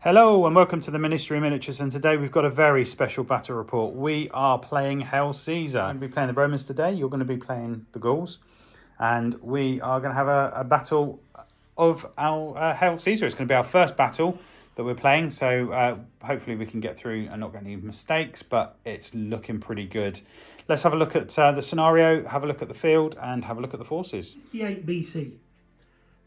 Hello and welcome to the Ministry of Miniatures, and today we've got a very special battle report. We are playing Hail Caesar. I'm going to be playing the Romans today, you're going to be playing the Gauls, and we are going to have a battle of our Hail Caesar. It's going to be our first battle that we're playing, so hopefully we can get through and not get any mistakes, but it's looking pretty good. Let's have a look at the scenario, have a look at the field, and have a look at the forces. 58 BC.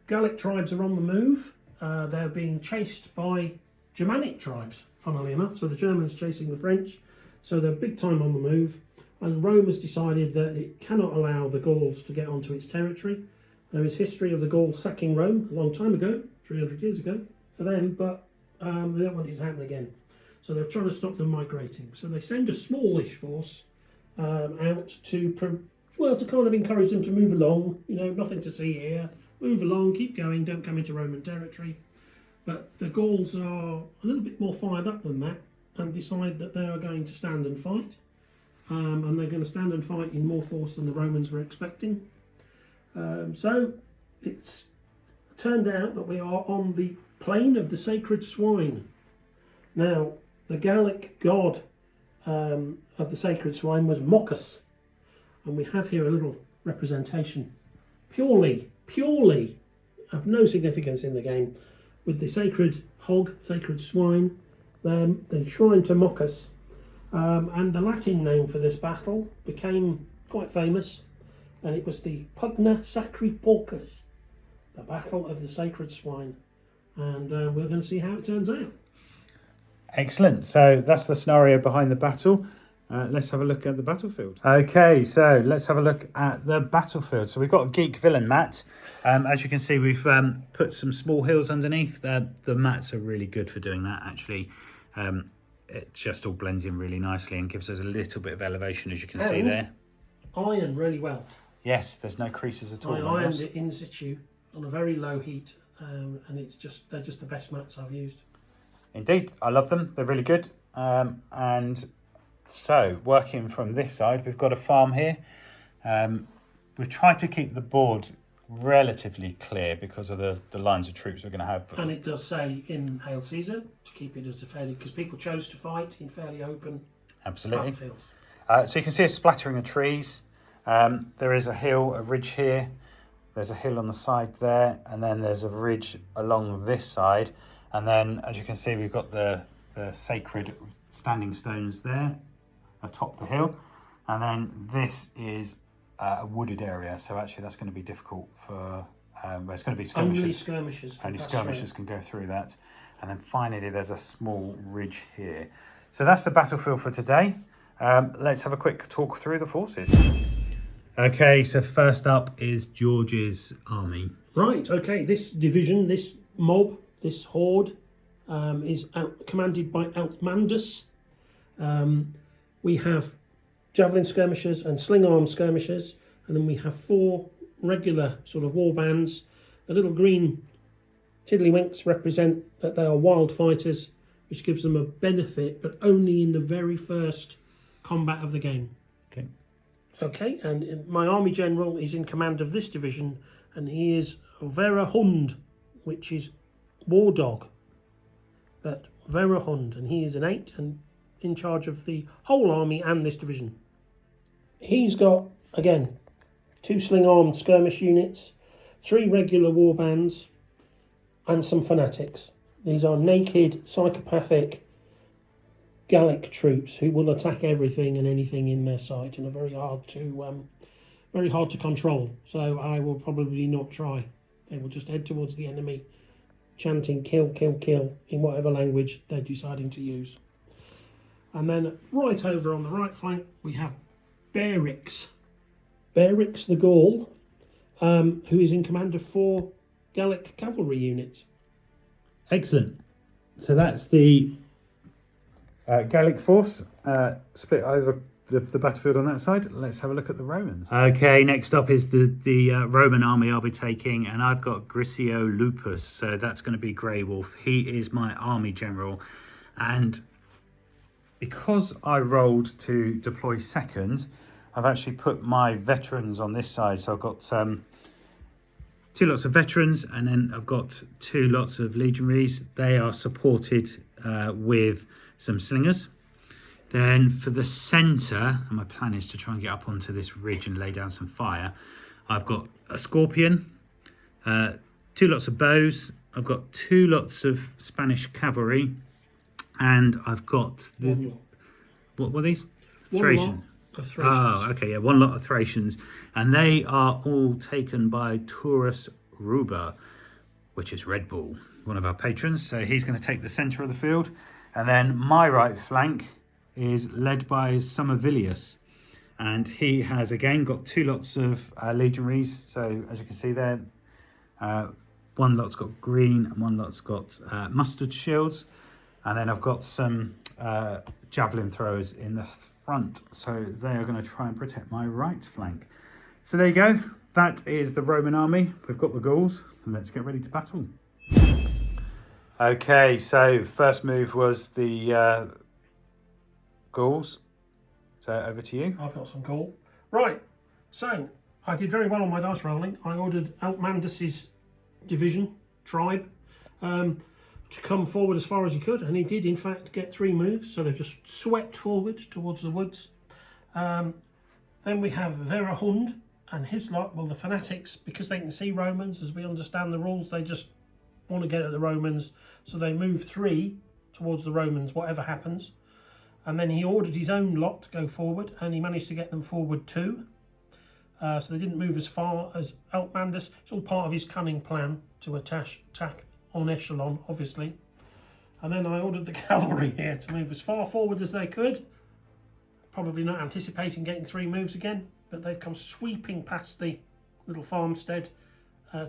Gallic tribes are on the move. They're being chased by Germanic tribes, funnily enough. So the Germans chasing the French. So they're big time on the move. And Rome has decided that it cannot allow the Gauls to get onto its territory. There is history of the Gauls sacking Rome a long time ago, 300 years ago, for them, but they don't want it to happen again. So they're trying to stop them migrating. So they send a smallish force out to kind of encourage them to move along. You know, nothing to see here. Move along, keep going, don't come into Roman territory. But the Gauls are a little bit more fired up than that and decide that they are going to stand and fight. And they're going to stand and fight in more force than the Romans were expecting. So it's turned out that we are on the plain of the sacred swine. Now, the Gallic god of the sacred swine was Moccus. And we have here a little representation purely of no significance in the game, with the sacred hog, sacred swine, the shrine to Moccus, and the Latin name for this battle became quite famous, and it was the Pugna Sacri Porcus, the battle of the sacred swine, and we're going to see how it turns out. Excellent. So that's the scenario behind the battle. Let's have a look at the battlefield. Okay, so let's have a look at the battlefield. So we've got a geek villain mat. As you can see, we've put some small hills underneath. The mats are really good for doing that, actually. It just all blends in really nicely and gives us a little bit of elevation, as you can see there. Iron really well. Yes, there's no creases at all. I ironed it in situ on a very low heat, and they're just the best mats I've used. Indeed, I love them. They're really good. And so, working from this side, we've got a farm here. We've tried to keep the board relatively clear because of the lines of troops we're going to have. And it does say in Hail Caesar to keep it as a fairly, because people chose to fight in fairly open fields. So you can see a splattering of trees. There is a hill, a ridge here. There's a hill on the side there, and then there's a ridge along this side. And then, as you can see, we've got the sacred standing stones there atop the hill, and then this is a wooded area, so actually that's going to be difficult for where it's going to be skirmishes. Only skirmishers can go through that. And then finally there's a small ridge here. So that's the battlefield for today. Let's have a quick talk through the forces. Okay, so first up is George's army. Right, okay, this division, this mob, this horde is commanded by Altmandus. We have javelin skirmishers and sling arm skirmishers, and then we have 4 regular sort of war bands. The little green tiddlywinks represent that they are wild fighters, which gives them a benefit, but only in the very first combat of the game. Okay, and my army general is in command of this division, and he is Vera Hund, which is war dog, but Vera Hund, and he is an 8 and in charge of the whole army and this division. He's got, again, 2 sling-armed skirmish units, 3 regular war bands, and some fanatics. These are naked, psychopathic Gallic troops who will attack everything and anything in their sight and are very hard to control. So I will probably not try. They will just head towards the enemy, chanting "kill, kill, kill" in whatever language they're deciding to use. And then right over on the right flank, we have Bearix the Gaul, who is in command of 4 Gallic cavalry units. Excellent. So that's the Gallic force split over the battlefield on that side. Let's have a look at the Romans. Okay, next up is the Roman army I'll be taking, and I've got Grisio Lupus, so that's going to be Grey Wolf. He is my army general, and because I rolled to deploy second, I've actually put my veterans on this side. So I've got 2 lots of veterans, and then I've got 2 lots of legionaries. They are supported with some slingers. Then for the centre, and my plan is to try and get up onto this ridge and lay down some fire, I've got a scorpion, 2 lots of bows, I've got 2 lots of Spanish cavalry, and I've got the... What were these? Thracian. Oh, okay, yeah, 1 lot of Thracians. And they are all taken by Taurus Ruber, which is Red Bull, one of our patrons. So he's going to take the centre of the field. And then my right flank is led by Summervilius, and he has again got 2 lots of legionaries. So as you can see there, 1 lot's got green and 1 lot's got mustard shields, and then I've got some javelin throwers in the front, so they are going to try and protect my right flank. So there you go, that is the Roman army. We've got the Gauls, and let's get ready to battle. Okay, so first move was the Gauls. So over to you. I've got some Gaul. Right, so I did very well on my dice rolling. I ordered Altmandus's division, tribe, to come forward as far as he could, and he did in fact get 3 moves, so they've just swept forward towards the woods. Then we have Verahund and his lot, well, the fanatics, because they can see Romans, as we understand the rules, they just want to get at the Romans, so they move 3 towards the Romans, whatever happens. And then he ordered his own lot to go forward, and he managed to get them forward 2. So they didn't move as far as Altmandus. It's all part of his cunning plan to attack on echelon, obviously. And then I ordered the cavalry here to move as far forward as they could. Probably not anticipating getting 3 moves again, but they've come sweeping past the little farmstead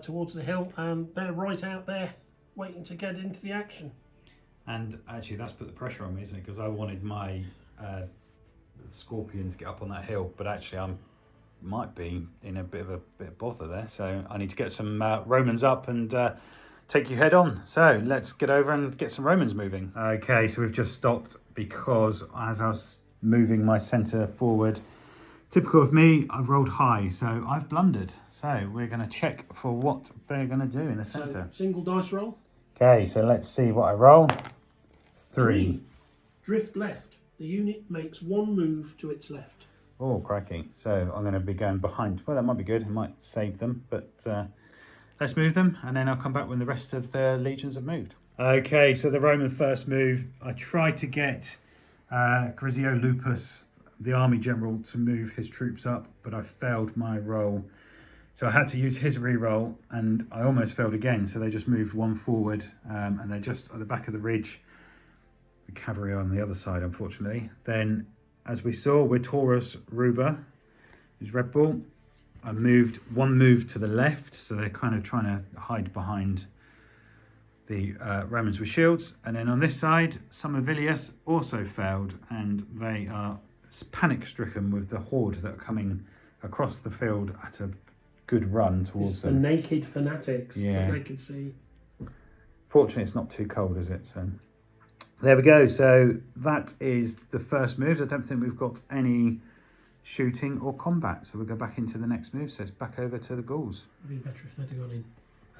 towards the hill, and they're right out there waiting to get into the action. And actually that's put the pressure on me, isn't it? Because I wanted my scorpions to get up on that hill, but actually might be in a bit of bother there. So I need to get some Romans up and take you head on. So let's get over and get some Romans moving. Okay, so we've just stopped because as I was moving my centre forward, typical of me, I've rolled high, so I've blundered. So we're going to check for what they're going to do in the centre. So, single dice roll. Okay, so let's see what I roll. 3. Drift left. The unit makes 1 move to its left. Oh, crikey. So I'm going to be going behind. Well, that might be good. I might save them, but let's move them, and then I'll come back when the rest of the legions have moved. Okay, so the Roman first move, I tried to get Grisio Lupus, the army general, to move his troops up, but I failed my roll. So I had to use his re-roll, and I almost failed again. So they just moved 1 forward, and they're just at the back of the ridge. The cavalry on the other side, unfortunately. Then, as we saw, with Taurus Ruber, who's Red Bull, I moved 1 move to the left, so they're kind of trying to hide behind the Romans with shields. And then on this side, Summervilius also failed, and they are panic-stricken with the horde that are coming across the field at a good run towards them. The naked fanatics that they can see. Fortunately, it's not too cold, is it? So there we go. So that is the first move. I don't think we've got any shooting or combat, so we'll go back into the next move. So it's back over to the Gauls. It'd be better if they'd have gone in.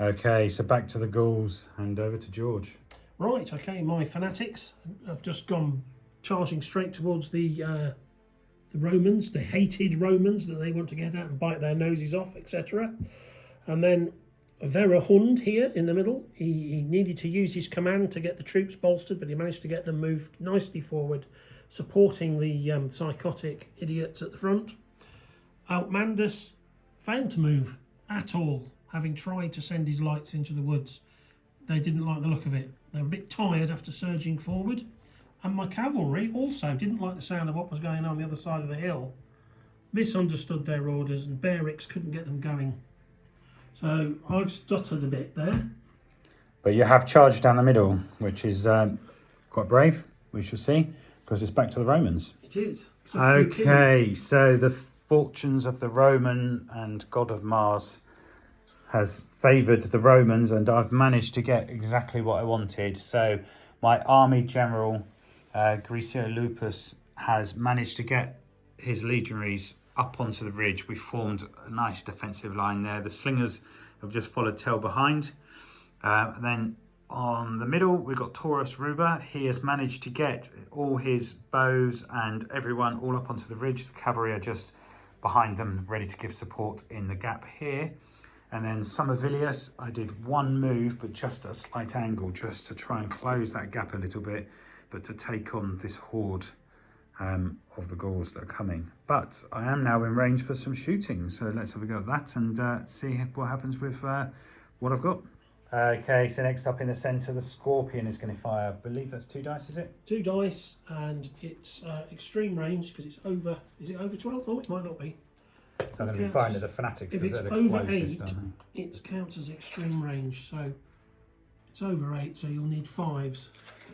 Okay, so back to the Gauls and over to George. Right, okay, my fanatics have just gone charging straight towards the Romans, the hated Romans that they want to get at and bite their noses off, etc. And then Verahund here in the middle, he needed to use his command to get the troops bolstered, but he managed to get them moved nicely forward, supporting the psychotic idiots at the front. Altmandus failed to move at all, having tried to send his lights into the woods. They didn't like the look of it. They were a bit tired after surging forward. And my cavalry also didn't like the sound of what was going on the other side of the hill, misunderstood their orders, and Bearix couldn't get them going. So I've stuttered a bit there. But you have charged down the middle, which is quite brave, we shall see, because it's back to the Romans. It is. Okay, so the fortunes of the Roman and god of Mars has favoured the Romans, and I've managed to get exactly what I wanted. So my army general, Grisio Lupus, has managed to get his legionaries up onto the ridge. We formed a nice defensive line there. The slingers have just followed tail behind. And then on the middle, we've got Taurus Ruber. He has managed to get all his bows and everyone all up onto the ridge. The cavalry are just behind them, ready to give support in the gap here. And then Summervilius, I did one move, but just at a slight angle, just to try and close that gap a little bit, but to take on this horde of the Gauls that are coming. But I am now in range for some shooting, so let's have a go at that and see what happens with what I've got. Okay, so next up in the centre, the Scorpion is going to fire. I believe that's 2 dice, is it? 2 dice, and it's extreme range because it's over. Is it over 12? Oh, it might not be. So I'm going to be firing at the Fanatics if because it's they're the over closest, 8, aren't they? it counts as extreme range. So it's over 8, so you'll need 5s.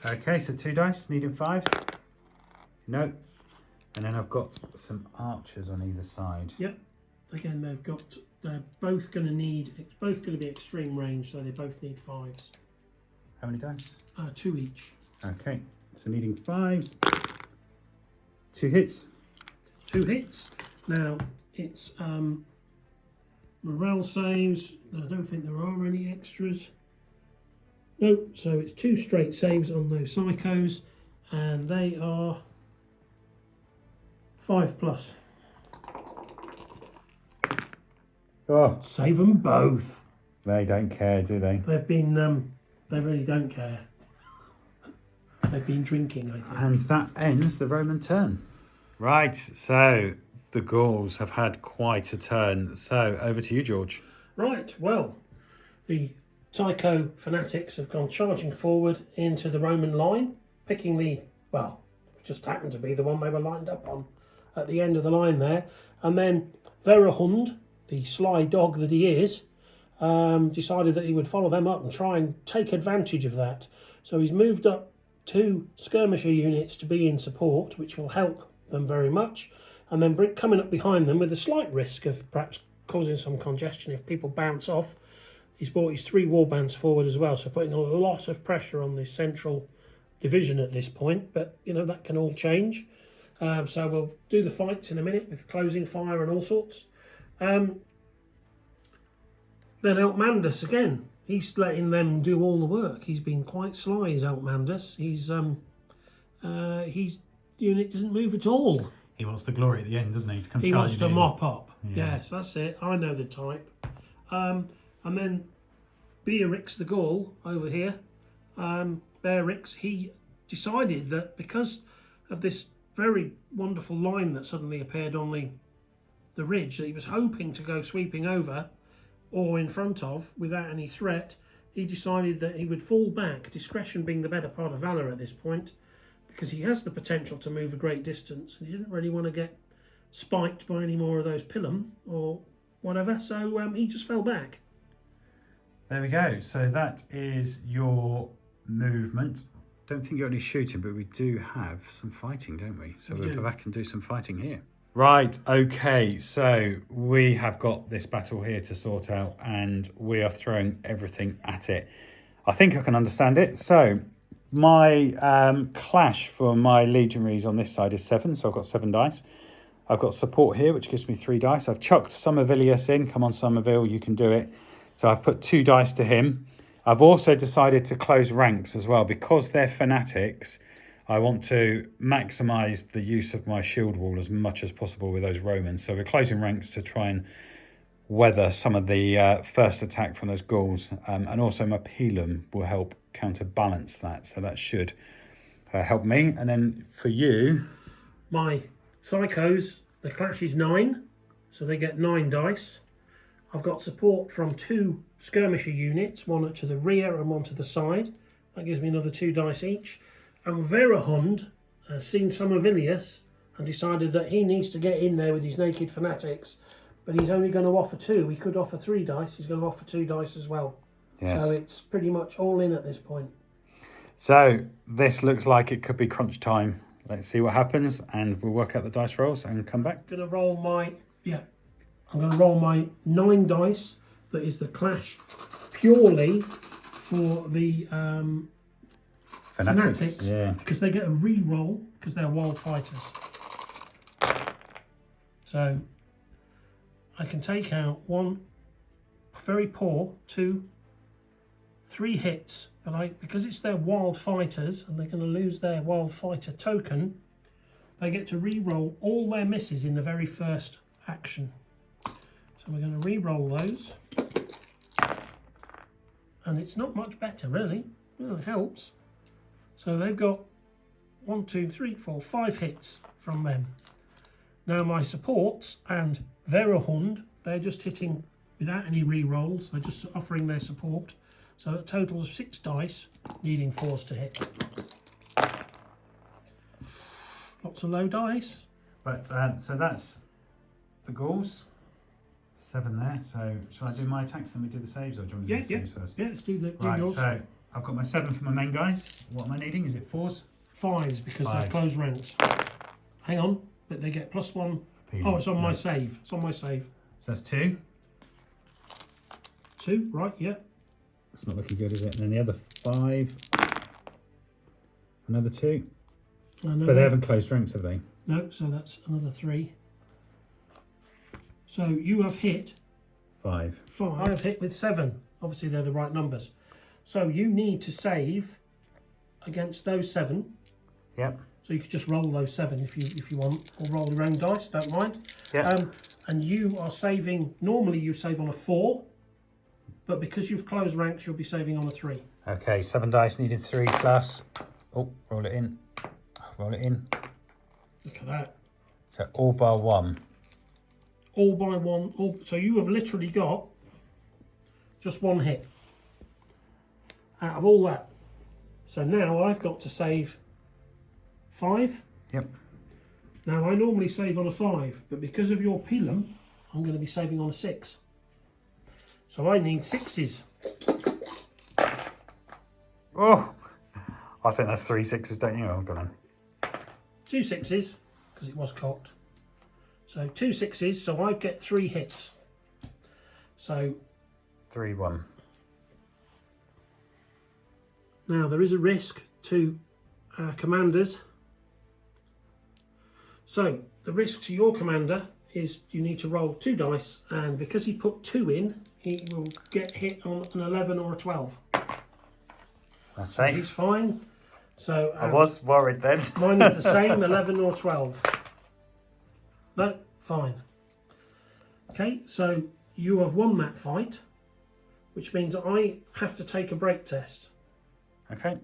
Okay, so 2 dice, needing 5s. No. And then I've got some archers on either side. Yep. Again, they're both going to need. It's both going to be extreme range, so they both need 5s. How many dice? 2 each. Okay, so needing 5s. 2 hits. 2 hits. Now it's morale saves. I don't think there are any extras. No, so it's 2 straight saves on those psychos, and they are 5+. Oh, Save them both. they don't care, do they? They've been. They really don't care. They've been drinking, I think. And that ends the Roman turn. Right, so the Gauls have had quite a turn. So over to you, George. Right. Well, the Psycho fanatics have gone charging forward into the Roman line, picking the just happened to be the one they were lined up on at the end of the line there, and then Verahund, the sly dog that he is, decided that he would follow them up and try and take advantage of that. So he's moved up 2 skirmisher units to be in support, which will help them very much, and then coming up behind them with a slight risk of perhaps causing some congestion if people bounce off. He's brought his 3 warbands forward as well, so putting a lot of pressure on the central division at this point, but that can all change. So we'll do the fights in a minute with closing fire and all sorts. Then Eltmandus again. He's letting them do all the work. He's been quite sly, is Eltmandus. His unit doesn't move at all. He wants the glory at the end, doesn't he? To come He wants to in. mop up. Yeah. Yes, that's it. I know the type. And then Beorix the Gaul over here. Beorix, he decided that because of this very wonderful line that suddenly appeared on the ridge that he was hoping to go sweeping over or in front of without any threat, he decided that he would fall back, discretion being the better part of valour at this point, because he has the potential to move a great distance and he didn't really want to get spiked by any more of those pilum or whatever, so he just fell back. There we go. So that is your movement. Don't think you're only shooting, but we do have some fighting, don't we? So we'll go back and do some fighting here. Right, okay, so we have got this battle here to sort out and we are throwing everything at it. I think I can understand it. So my clash for my legionaries on this side is 7, so I've got 7 dice. I've got support here, which gives me 3 dice. I've chucked Summervilius in. Come on, Summerville, you can do it. So I've put 2 dice to him. I've also decided to close ranks as well. Because they're fanatics, I want to maximise the use of my shield wall as much as possible with those Romans. So we're closing ranks to try and weather some of the first attack from those Gauls. And also my Pilum will help counterbalance that. So that should help me. And then for you... My Psychos, the clash is 9, so they get 9 dice. I've got support from 2 skirmisher units, one to the rear and one to the side. That gives me another 2 dice each. And Verahund has seen Summervilius and decided that he needs to get in there with his naked fanatics, but he's only going to offer 2. He could offer 3 dice. He's going to offer 2 dice as well. Yes. So it's pretty much all in at this point. So this looks like it could be crunch time. Let's see what happens, and we'll work out the dice rolls and come back. I'm going to roll my 9 dice. That is the clash purely for the fanatics, yeah, because they get a re-roll because they're wild fighters. So I can take out 1 very poor, 2, 3 hits, but because it's their wild fighters and they're going to lose their wild fighter token, they get to re-roll all their misses in the very first action. So we're going to re-roll those, and it's not much better really. Well, it helps. So they've got 1, 2, 3, 4, 5 hits from them. Now my supports and Verahund, they're just hitting without any re-rolls. They're just offering their support. So a total of 6 dice, needing 4s to hit. Lots of low dice. But so that's the Gauls. 7 there. So shall I do my attacks and we do the saves, or do you want to do the saves first? Yeah, let's do Right, yours. so I've got my 7 for my main guys. What am I needing? Is it 4s? 5s because they're closed ranks. Hang on, but they get +1. Oh, it's on my save. It's on my save. So that's 2. 2, right, yeah. It's not looking good, is it? And then the other 5. Another 2. But they haven't closed ranks, have they? No, so that's another 3. So you have hit 5. 5. I have hit with 7. Obviously, they're the right numbers. So you need to save against those 7. Yep. So you could just roll those 7 if you want, or roll your own dice. Don't mind. Yeah. And you are saving. Normally, you save on a 4, but because you've closed ranks, you'll be saving on a 3. Okay, 7 dice needed 3 plus. Oh, roll it in. Roll it in. Look at that. So all bar 1. All by 1. So you have literally got just 1 hit out of all that. So now I've got to save 5. Yep. Now I normally save on a 5, but because of your pilum, I'm going to be saving on a 6. So I need 6s. Oh, I think that's 3 6s, don't you? Oh, go on. 2 6s, because it was cocked. So 2 6s, so I get 3 hits. So 3 1. now there is a risk to commanders. So the risk to your commander is you need to roll 2 dice, and because he put 2 in, he will get hit on an 11 or a 12. That's So he's safe. fine. So I was worried then. mine is the same, 11 or 12. No, fine. Okay, so you have won that fight, which means I have to take a break test. Okay.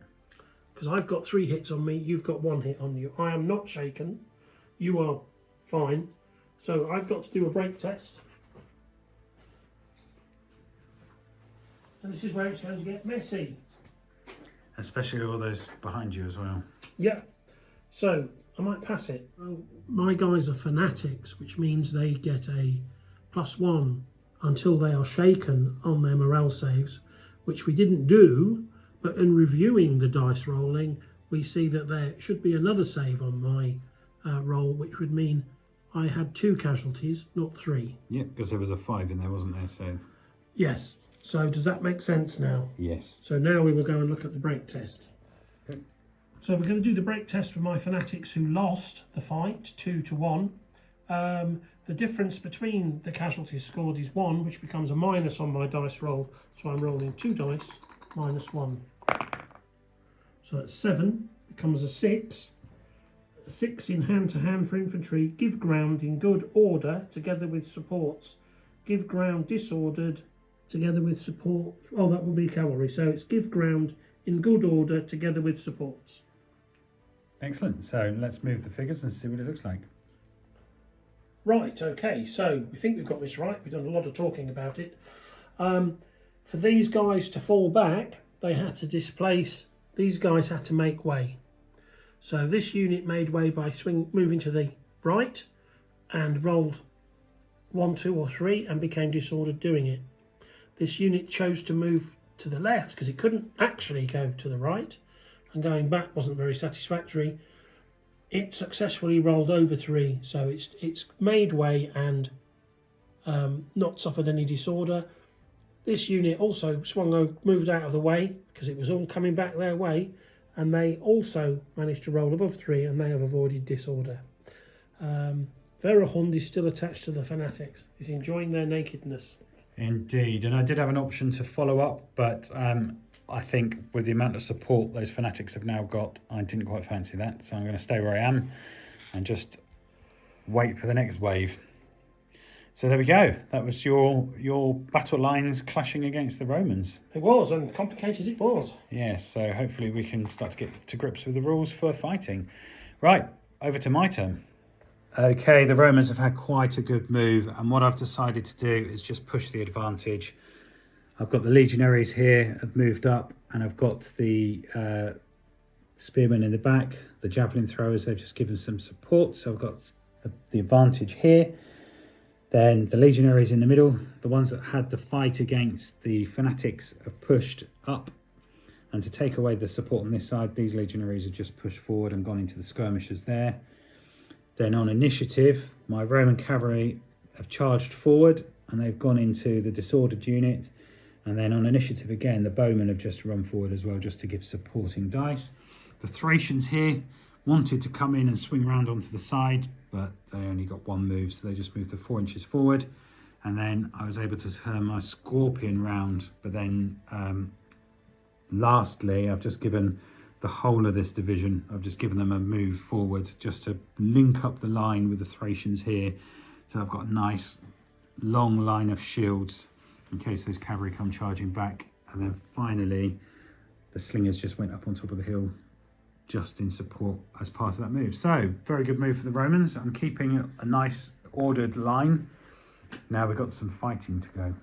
Because I've got 3 hits on me, you've got 1 hit on you. I am not shaken. You are fine. So I've got to do a break test. And this is where it's going to get messy. Especially all those behind you as well. Yeah. So I might pass it. Well, my guys are fanatics, which means they get a +1 until they are shaken on their morale saves, which we didn't do, but in reviewing the dice rolling, we see that there should be another save on my roll, which would mean I had 2 casualties, not 3. Yeah, because there was a 5 in there, wasn't there? So Yes. So does that make sense now? yes. So now we will go and look at the break test. Okay. So we're going to do the break test with my fanatics who lost the fight 2-1. The difference between the casualties scored is 1, which becomes a minus on my dice roll. So I'm rolling 2 dice, -1. So that's 7, becomes a 6. A 6 in hand-to-hand for infantry. Give ground in good order together with supports. Give ground disordered together with support. Oh, that will be cavalry. So it's give ground in good order together with supports. Excellent. So let's move the figures and see what it looks like. Right, okay, so we think we've got this right. We've done a lot of talking about it. For these guys to fall back, they had to displace, these guys had to make way. So this unit made way by moving to the right and rolled 1, 2 or 3 and became disordered doing it. This unit chose to move to the left because it couldn't actually go to the right, and going back wasn't very satisfactory. It successfully rolled over 3, so it's made way and not suffered any disorder. This unit also moved out of the way because it was all coming back their way, and they also managed to roll above 3, and they have avoided disorder. Verahund is still attached to the fanatics. He's enjoying their nakedness. Indeed, and I did have an option to follow up, but I think with the amount of support those fanatics have now got, I didn't quite fancy that, so I'm going to stay where I am and just wait for the next wave. So there we go. That was your battle lines clashing against the Romans. It was, and complicated it was. Yes, so hopefully we can start to get to grips with the rules for fighting. Right, over to my turn. Okay, the Romans have had quite a good move, and what I've decided to do is just push the advantage. I've got the legionaries here have moved up, and I've got the spearmen in the back, the javelin throwers, they've just given some support, so I've got the advantage here. Then the legionaries in the middle, the ones that had the fight against the fanatics, have pushed up, and to take away the support on this side, these legionaries have just pushed forward and gone into the skirmishers there. Then on initiative, my Roman cavalry have charged forward and they've gone into the disordered unit. And then on initiative again, the bowmen have just run forward as well, just to give supporting dice. The Thracians here wanted to come in and swing round onto the side, but they only got one move, so they just moved the 4 inches forward. And then I was able to turn my Scorpion round, but then lastly, I've just given the whole of this division, I've just given them a move forward just to link up the line with the Thracians here. So I've got a nice long line of shields in case those cavalry come charging back. And then finally, the slingers just went up on top of the hill just in support as part of that move. So very good move for the Romans. I'm keeping a nice ordered line. Now we've got some fighting to go.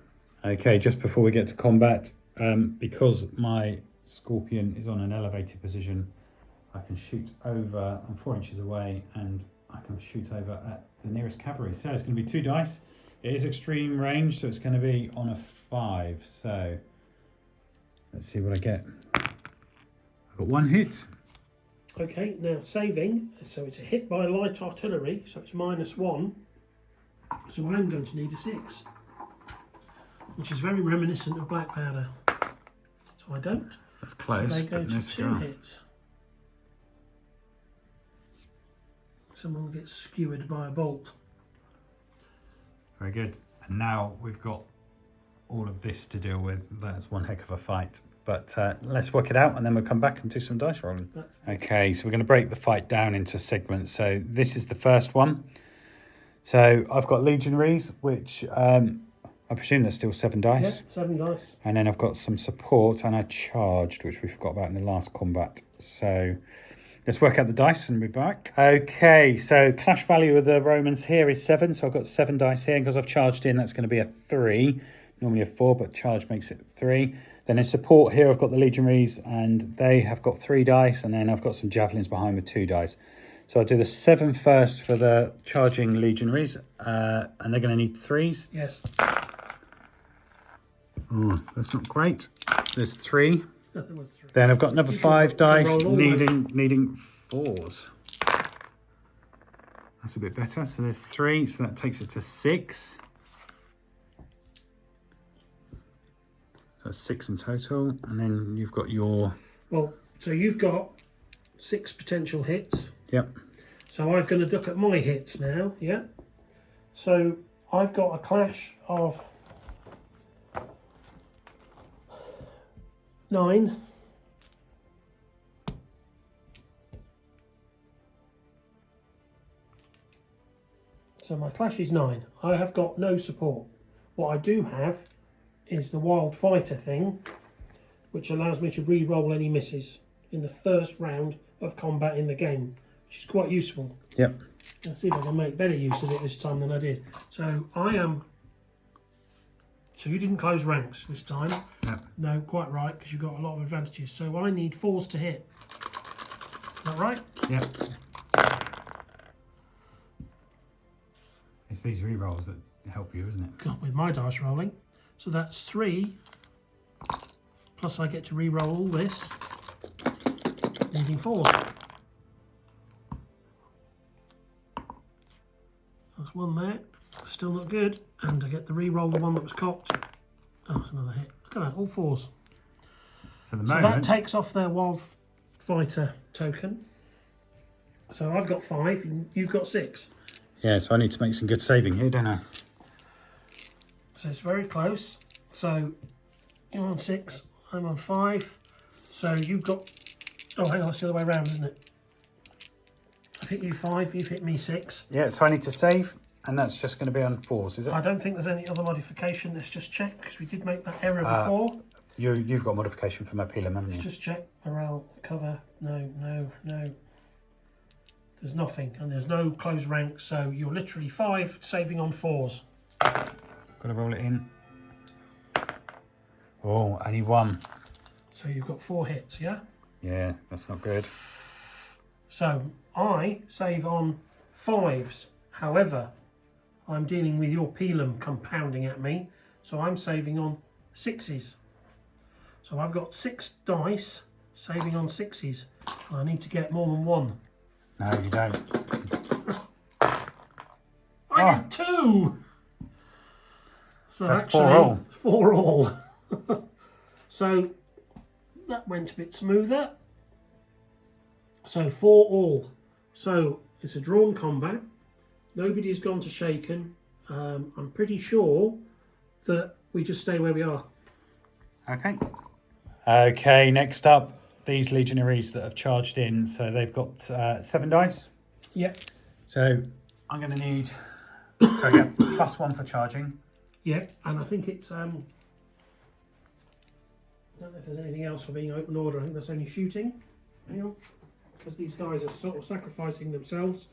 Okay, just before we get to combat, because my Scorpion is on an elevated position, I can shoot over, I'm 4 inches away, and I can shoot over at the nearest cavalry. So it's going to be 2 dice. It is extreme range, so it's going to be on a 5. So let's see what I get. I've got 1 hit. Okay, now saving, so it's a hit by light artillery, so it's -1. So I'm going to need a 6, which is very reminiscent of black powder. So I don't. That's close. So they go but to no 2 scar. hits. Someone gets skewered by a bolt. Very good. And now we've got all of this to deal with. That's one heck of a fight. But let's work it out and then we'll come back and do some dice rolling. Okay, so we're going to break the fight down into segments. So this is the first one. So I've got legionaries, which I presume there's still 7 dice. Yeah, 7 dice. And then I've got some support and I charged, which we forgot about in the last combat. So let's work out the dice and be back. Okay, so clash value of the Romans here is 7. So I've got 7 dice here. And because I've charged in, that's going to be a 3. Normally a 4, but charge makes it 3. Then in support here, I've got the legionaries and they have got 3 dice. And then I've got some javelins behind with 2 dice. So I'll do the 7 first for the charging legionaries. And they're going to need 3s. Yes. Oh, that's not great. There's 3. There was 3. Then I've got another 5 dice roll all needing 4s. That's a bit better. So there's 3, so that takes it to 6. So that's 6 in total. And then you've got your... Well, so you've got 6 potential hits. Yep. So I'm going to look at my hits now, yeah? So I've got a clash of 9. So my clash is 9. I have got no support. What I do have is the wild fighter thing, which allows me to re-roll any misses in the first round of combat in the game, which is quite useful. Yep. Let's see if I can make better use of it this time than I did. So I am... So you didn't close ranks this time. Yep. No, quite right, because you've got a lot of advantages. So I need 4s to hit. Is that right? Yep. It's these re-rolls that help you, isn't it? God, with my dice rolling. So that's 3. Plus I get to re-roll all this. Needing 4. That's 1 there. Still not good. And I get to re-roll the one that was cocked. Oh, it's another hit. Look at that, all 4s. So the So moment... that takes off their wild fighter token. So I've got 5, and you've got 6. Yeah, so I need to make some good saving here, don't I? So it's very close. So you're on 6, I'm on 5. So you've got... Oh, hang on, it's the other way around, isn't it? I've hit you 5, you've hit me 6. Yeah, so I need to save, and that's just going to be on 4s, is it? I don't think there's any other modification. Let's just check, because we did make that error before. You've got modification for my Pelham, haven't you? Let's just check. Morale, cover. No. There's nothing, and there's no closed rank, so you're literally 5 saving on 4s. Got to roll it in. Oh, only 1. So you've got 4 hits, yeah? Yeah, that's not good. So I save on 5s. However, I'm dealing with your Pelham compounding at me, so I'm saving on 6s. So I've got 6 dice saving on 6s. I need to get more than 1. No, you don't. I get 2! So that's actually, 4 all. 4 all. So that went a bit smoother. So 4 all. So it's a drawn combat. Nobody's gone to shaken. I'm pretty sure that we just stay where we are. Okay. Okay, next up, these legionaries that have charged in. So they've got 7 dice. Yep. So I'm going to need... So yeah, +1 for charging. Yeah, and I think it's... I don't know if there's anything else for being open order. I think that's only shooting. Hang on. Because these guys are sort of sacrificing themselves.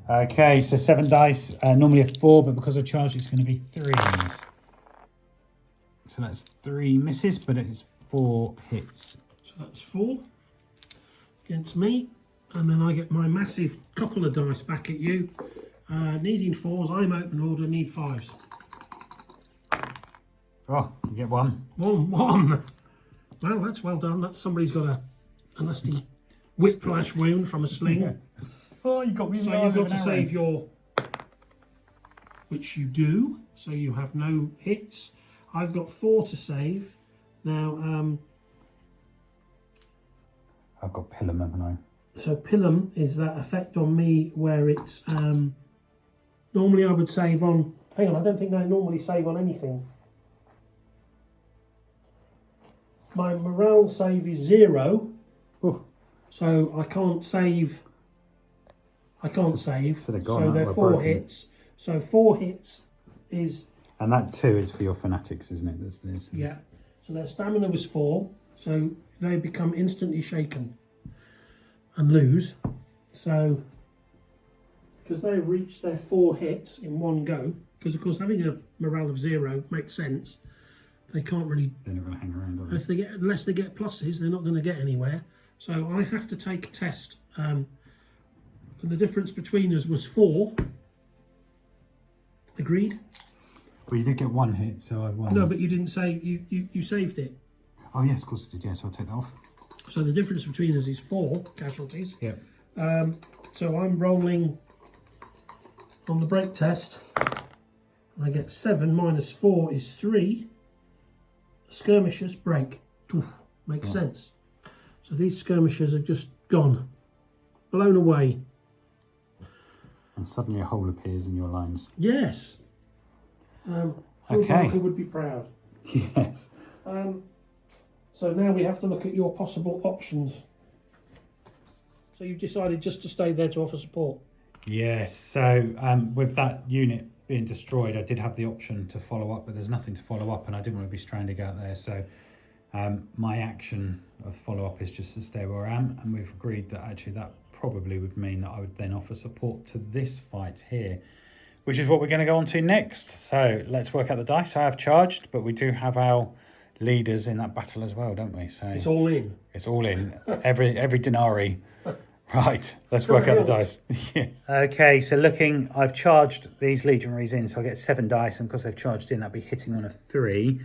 Okay, so 7 dice. Normally a 4, but because I charged, it's going to be 3s. So that's 3 misses, but it's 4 hits. So that's 4 against me. And then I get my massive couple of dice back at you. Needing 4s, I'm open order, need 5s. Oh, you get 1. 1. Well, that's well done. That's somebody's got a nasty whiplash wound from a sling. Yeah. Oh, you got me. So you've got to save your, which you do. So you have no hits. I've got 4 to save. Now, I've got Pelham, haven't I? so Pelham is that effect on me where it's, normally I would save on, hang on, I don't think I normally save on anything. My morale save is 0. Ooh. So I can't save. So they're gone, they're we're 4 broken. hits. So 4 hits is... And that 2 is for your fanatics, isn't it? There's Yeah. So their stamina was 4. So they become instantly shaken and lose. So, because they've reached their 4 hits in one go, because of course having a morale of 0 makes sense. They can't really... They're not going to hang around, are they? If they get, unless they get pluses, they're not going to get anywhere. So I have to take a test. And the difference between us was 4. Agreed? Well, you did get 1 hit, so I won. No, but you didn't say you saved it. Oh, yes, of course I did. Yes, I'll take that off. So the difference between us is 4 casualties. Yeah. So I'm rolling on the break test. And I get 7 minus 4 is 3. Skirmishers break. Oof, makes sense. So these skirmishers have just gone. Blown away. And suddenly a hole appears in your lines. Yes. Okay. Who would be proud. Yes. So now we have to look at your possible options. So you've decided just to stay there to offer support. Yes. So with that unit being destroyed, I did have the option to follow up, but there's nothing to follow up, and I didn't want to be stranded out there. So my action of follow up is just to stay where I am, and we've agreed that actually that probably would mean that I would then offer support to this fight here, which is what we're going to go on to next. So let's work out the dice. I have charged, but we do have our leaders in that battle as well, don't we? So It's all in. it's all in. Every denarii. Right, let's work out the dice. Yes. Okay, so looking, I've charged these legionaries in, so I get 7 dice, and because they've charged in, that'll be hitting on a 3.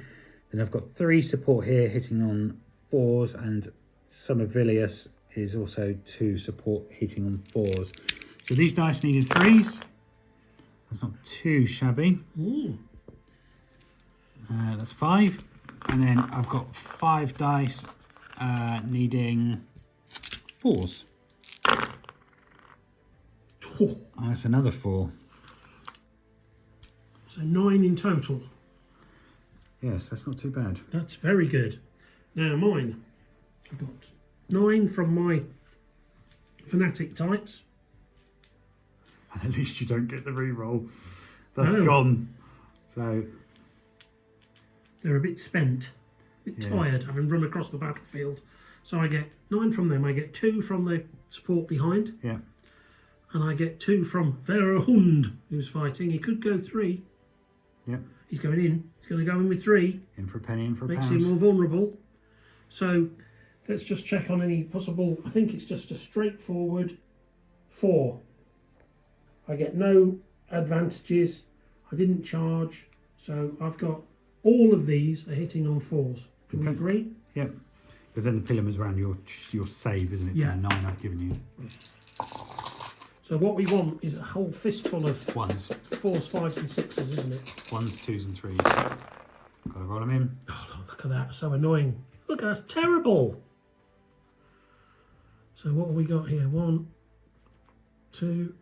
Then I've got 3 support here, hitting on 4s, and Summervilius is also 2 support, hitting on 4s. So these dice needed 3s. That's not too shabby. That's 5. And then I've got 5 dice needing 4s. Oh, Oh, that's another 4. so 9 in total. Yes, that's not too bad. That's very good. Now mine, I've got 9 from my fanatic types. And at least you don't get the re-roll. That's No. gone. So They're a bit spent, a bit tired, having run across the battlefield. So I get 9 from them. I get 2 from the support behind. yeah, And I get 2 from Verahund, who's fighting. He could go 3. yeah. He's going in. He's going to go in with 3. In for a penny, in for a Makes pound. him more vulnerable. So let's just check on any possible. I think it's just a straightforward 4. I get no advantages. I didn't charge. So I've got all of these are hitting on 4s. Can we Okay. agree? Yep. Because then the pillar was around your save, isn't it? Yeah. For the 9 I've given you. So what we want is a whole fistful of 1s. 4s, 5s and 6s, isn't it? 1s, 2s and 3s. Gotta roll them in. Oh, look at that. So annoying. Look, that's terrible. So what have we got here? 1, 2,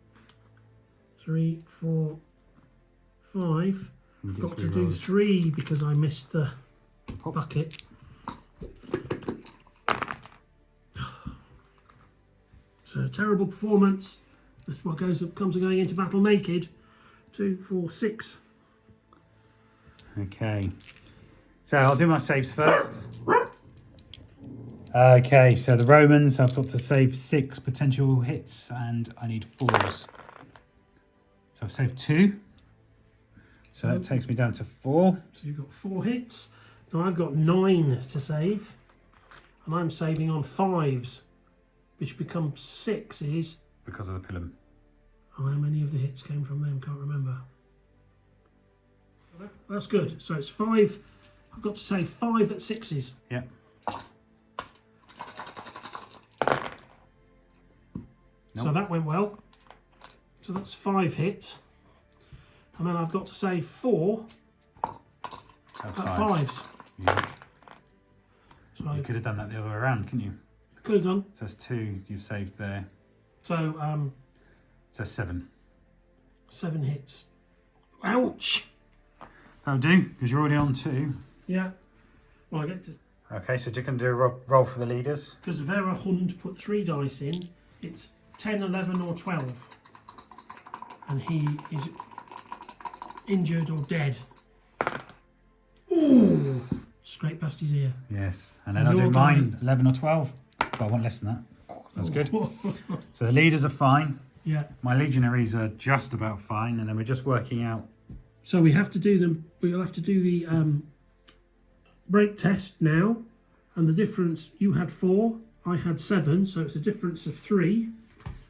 3, 4, 5. And Got do to 3 do rolls. 3 because I missed the Pops. bucket. So terrible performance. This is what comes of going into battle naked. 2, 4, 6. Okay. So I'll do my saves first. Okay, so the Romans, I've got to save 6 potential hits and I need 4s. So I've saved 2. So that takes me down to 4. So you've got 4 hits. Now I've got 9 to save. And I'm saving on 5s, which becomes 6s. Because of the pillar. Oh, how many of the hits came from them? Can't remember. That's good. So it's 5. I've got to save 5 at 6s. Yep. So Nope. that went well. So that's 5 hits. And then I've got to save 4 at 5s. Yeah. So You I could have done that the other way around, couldn't you? could have done. So that's 2 you've saved there. So So 7. 7 hits. Ouch! That'll do, because you're already on 2. Yeah. Well, I get to... Okay, so you can do a roll for the leaders. Because Vera Hund put 3 dice in, it's 10, 11 or 12. And he is injured or dead. Ooh! Straight past his ear. Yes, and then And I'll do you're mine, going- 11 or 12. But I want less than that. That's good. So the leaders are fine. Yeah. My legionaries are just about fine, and then we're just working out. So we have to do them. We'll have to do the break test now, and the difference. You had 4, I had 7, so it's a difference of 3.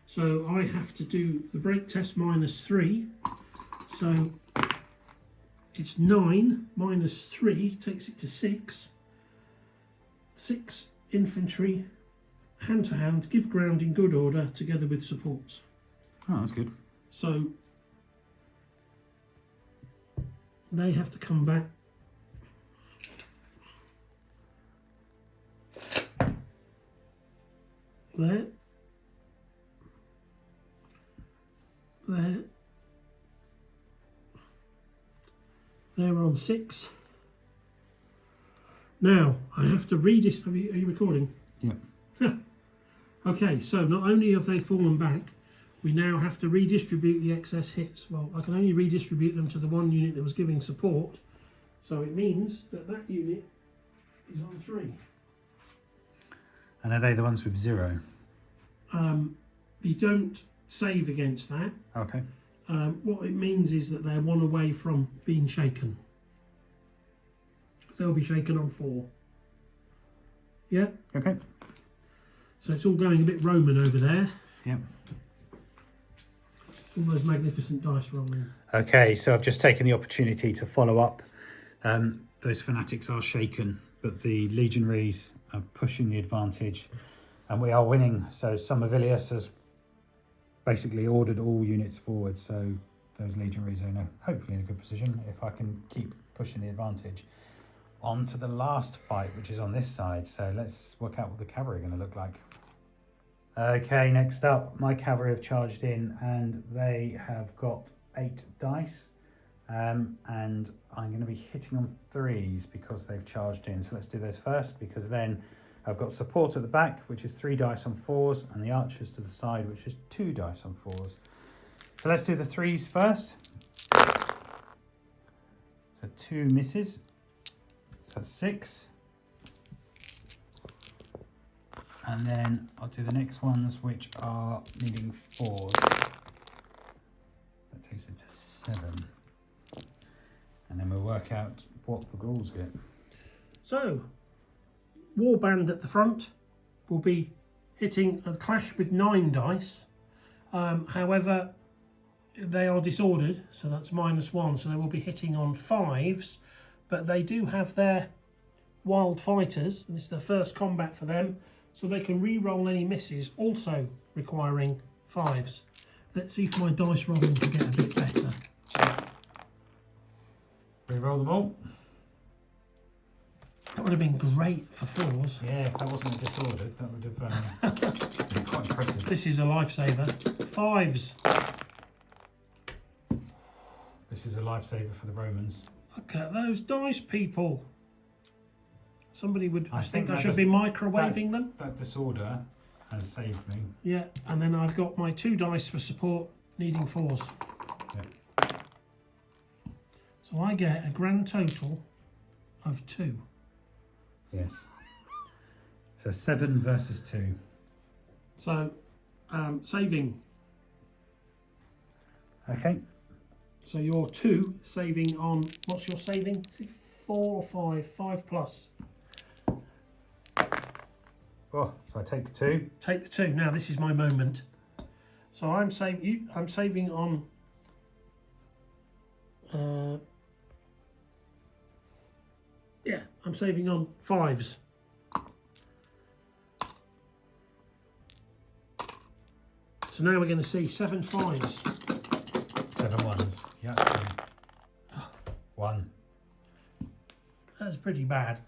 So I have to do the break test minus 3. So it's 9 minus 3 takes it to 6. 6 infantry, hand to hand, give ground in good order, together with supports. Oh, that's good. So they have to come back. There. There. They're on 6. Now, I have to redistribute. Are you recording? Yeah. Okay, so not only have they fallen back, we now have to redistribute the excess hits. Well, I can only redistribute them to the one unit that was giving support, so it means that that unit is on 3. And are they the ones with 0? You don't save against that. Okay. What it means is that they're 1 away from being shaken. They'll be shaken on 4. Yeah? Okay. So it's all going a bit Roman over there. Yep. All those magnificent dice rolling. Okay, so I've just taken the opportunity to follow up. Those fanatics are shaken, but the legionaries are pushing the advantage, and we are winning. So Somervilius has basically ordered all units forward, so those legionaries are hopefully in a good position if I can keep pushing the advantage. On to the last fight, which is on this side. So let's work out what the cavalry are going to look like. Okay, next up, my cavalry have charged in and they have got 8 dice. And I'm going to be hitting on 3s because they've charged in. So let's do this first, because then I've got support at the back, which is 3 dice on 4s, and the archers to the side, which is 2 dice on 4s. So let's do the 3s first. So 2 misses. So 6. And then I'll do the next ones, which are needing 4s. That takes it to 7. And then we'll work out what the Gauls get. So, Warband at the front will be hitting a clash with 9 dice. However, they are disordered, so that's -1. So they will be hitting on 5s, but they do have their wild fighters, and this is the first combat for them, so they can re-roll any misses, also requiring 5s. Let's see if my dice rolling can get a bit better. Re-roll them all. That would have been great for 4s. Yeah, if that wasn't disordered, that would have been quite impressive. This is a lifesaver. 5s. This is a lifesaver for the Romans. Look at those dice, people. Somebody would I think I that should be microwaving them. That disorder has saved me. Yeah, and then I've got my 2 dice for support needing 4s. Yeah. So I get a grand total of 2. Yes. So 7 versus 2. So saving. Okay. So you're 2 saving on, what's your saving? Is it 4 or 5? 5 plus. Oh, so I take 2. Take the 2. Now this is my moment. So I'm saving on yeah, I'm saving on 5s. So now we're going to see 7 5s. 7 1s. Yeah. 1. That's pretty bad.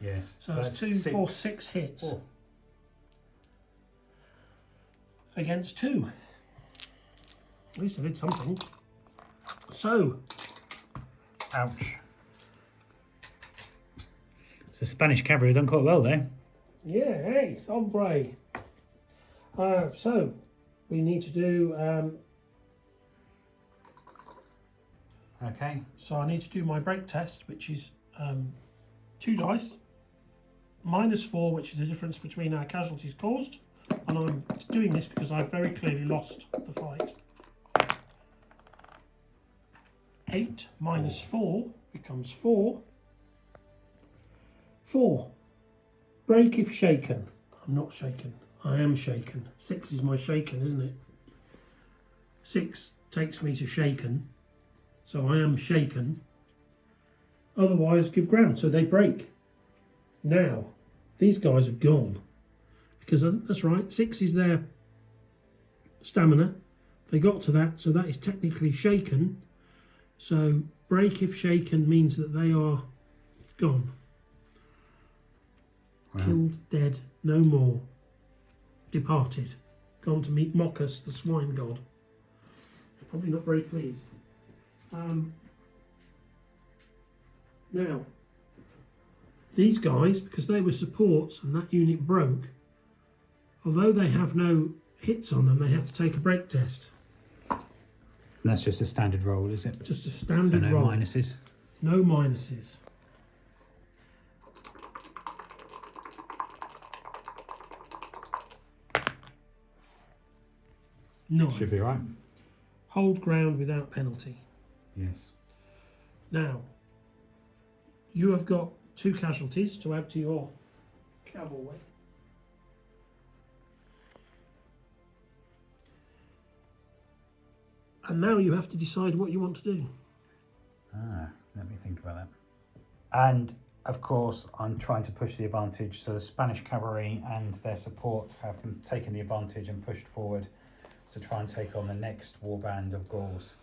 Yes. So it's 2, 4, 6 hits. Oh. Against 2. At least I did something. So. Ouch. So Spanish cavalry done quite well there. Yeah, hey, hombre. So we need to do. Okay. So I need to do my break test, which is 2 dice, -4, which is the difference between our casualties caused, and I'm doing this because I've very clearly lost the fight. 8 -4 becomes 4. 4. Break if shaken. I'm not shaken. I am shaken. 6 is my shaken, isn't it? 6 takes me to shaken. So I am shaken. Otherwise, give ground. So they break. Now, these guys have gone. Because that's right, 6 is their stamina. They got to that, so that is technically shaken. So break if shaken means that they are gone. Wow. Killed, dead, no more. Departed. Gone to meet Moccus, the swine god. Probably not very pleased. Now, these guys, because they were supports and that unit broke, although they have no hits on them, they have to take a break test. And that's just a standard roll, is it? Just a standard so no roll. minuses. No minuses. No. Should be right. Hold ground without penalty. Yes. Now, you have got 2 casualties to add to your cavalry. And now you have to decide what you want to do. Let me think about that. And of course, I'm trying to push the advantage. So the Spanish cavalry and their support have taken the advantage and pushed forward to try and take on the next warband of Gauls.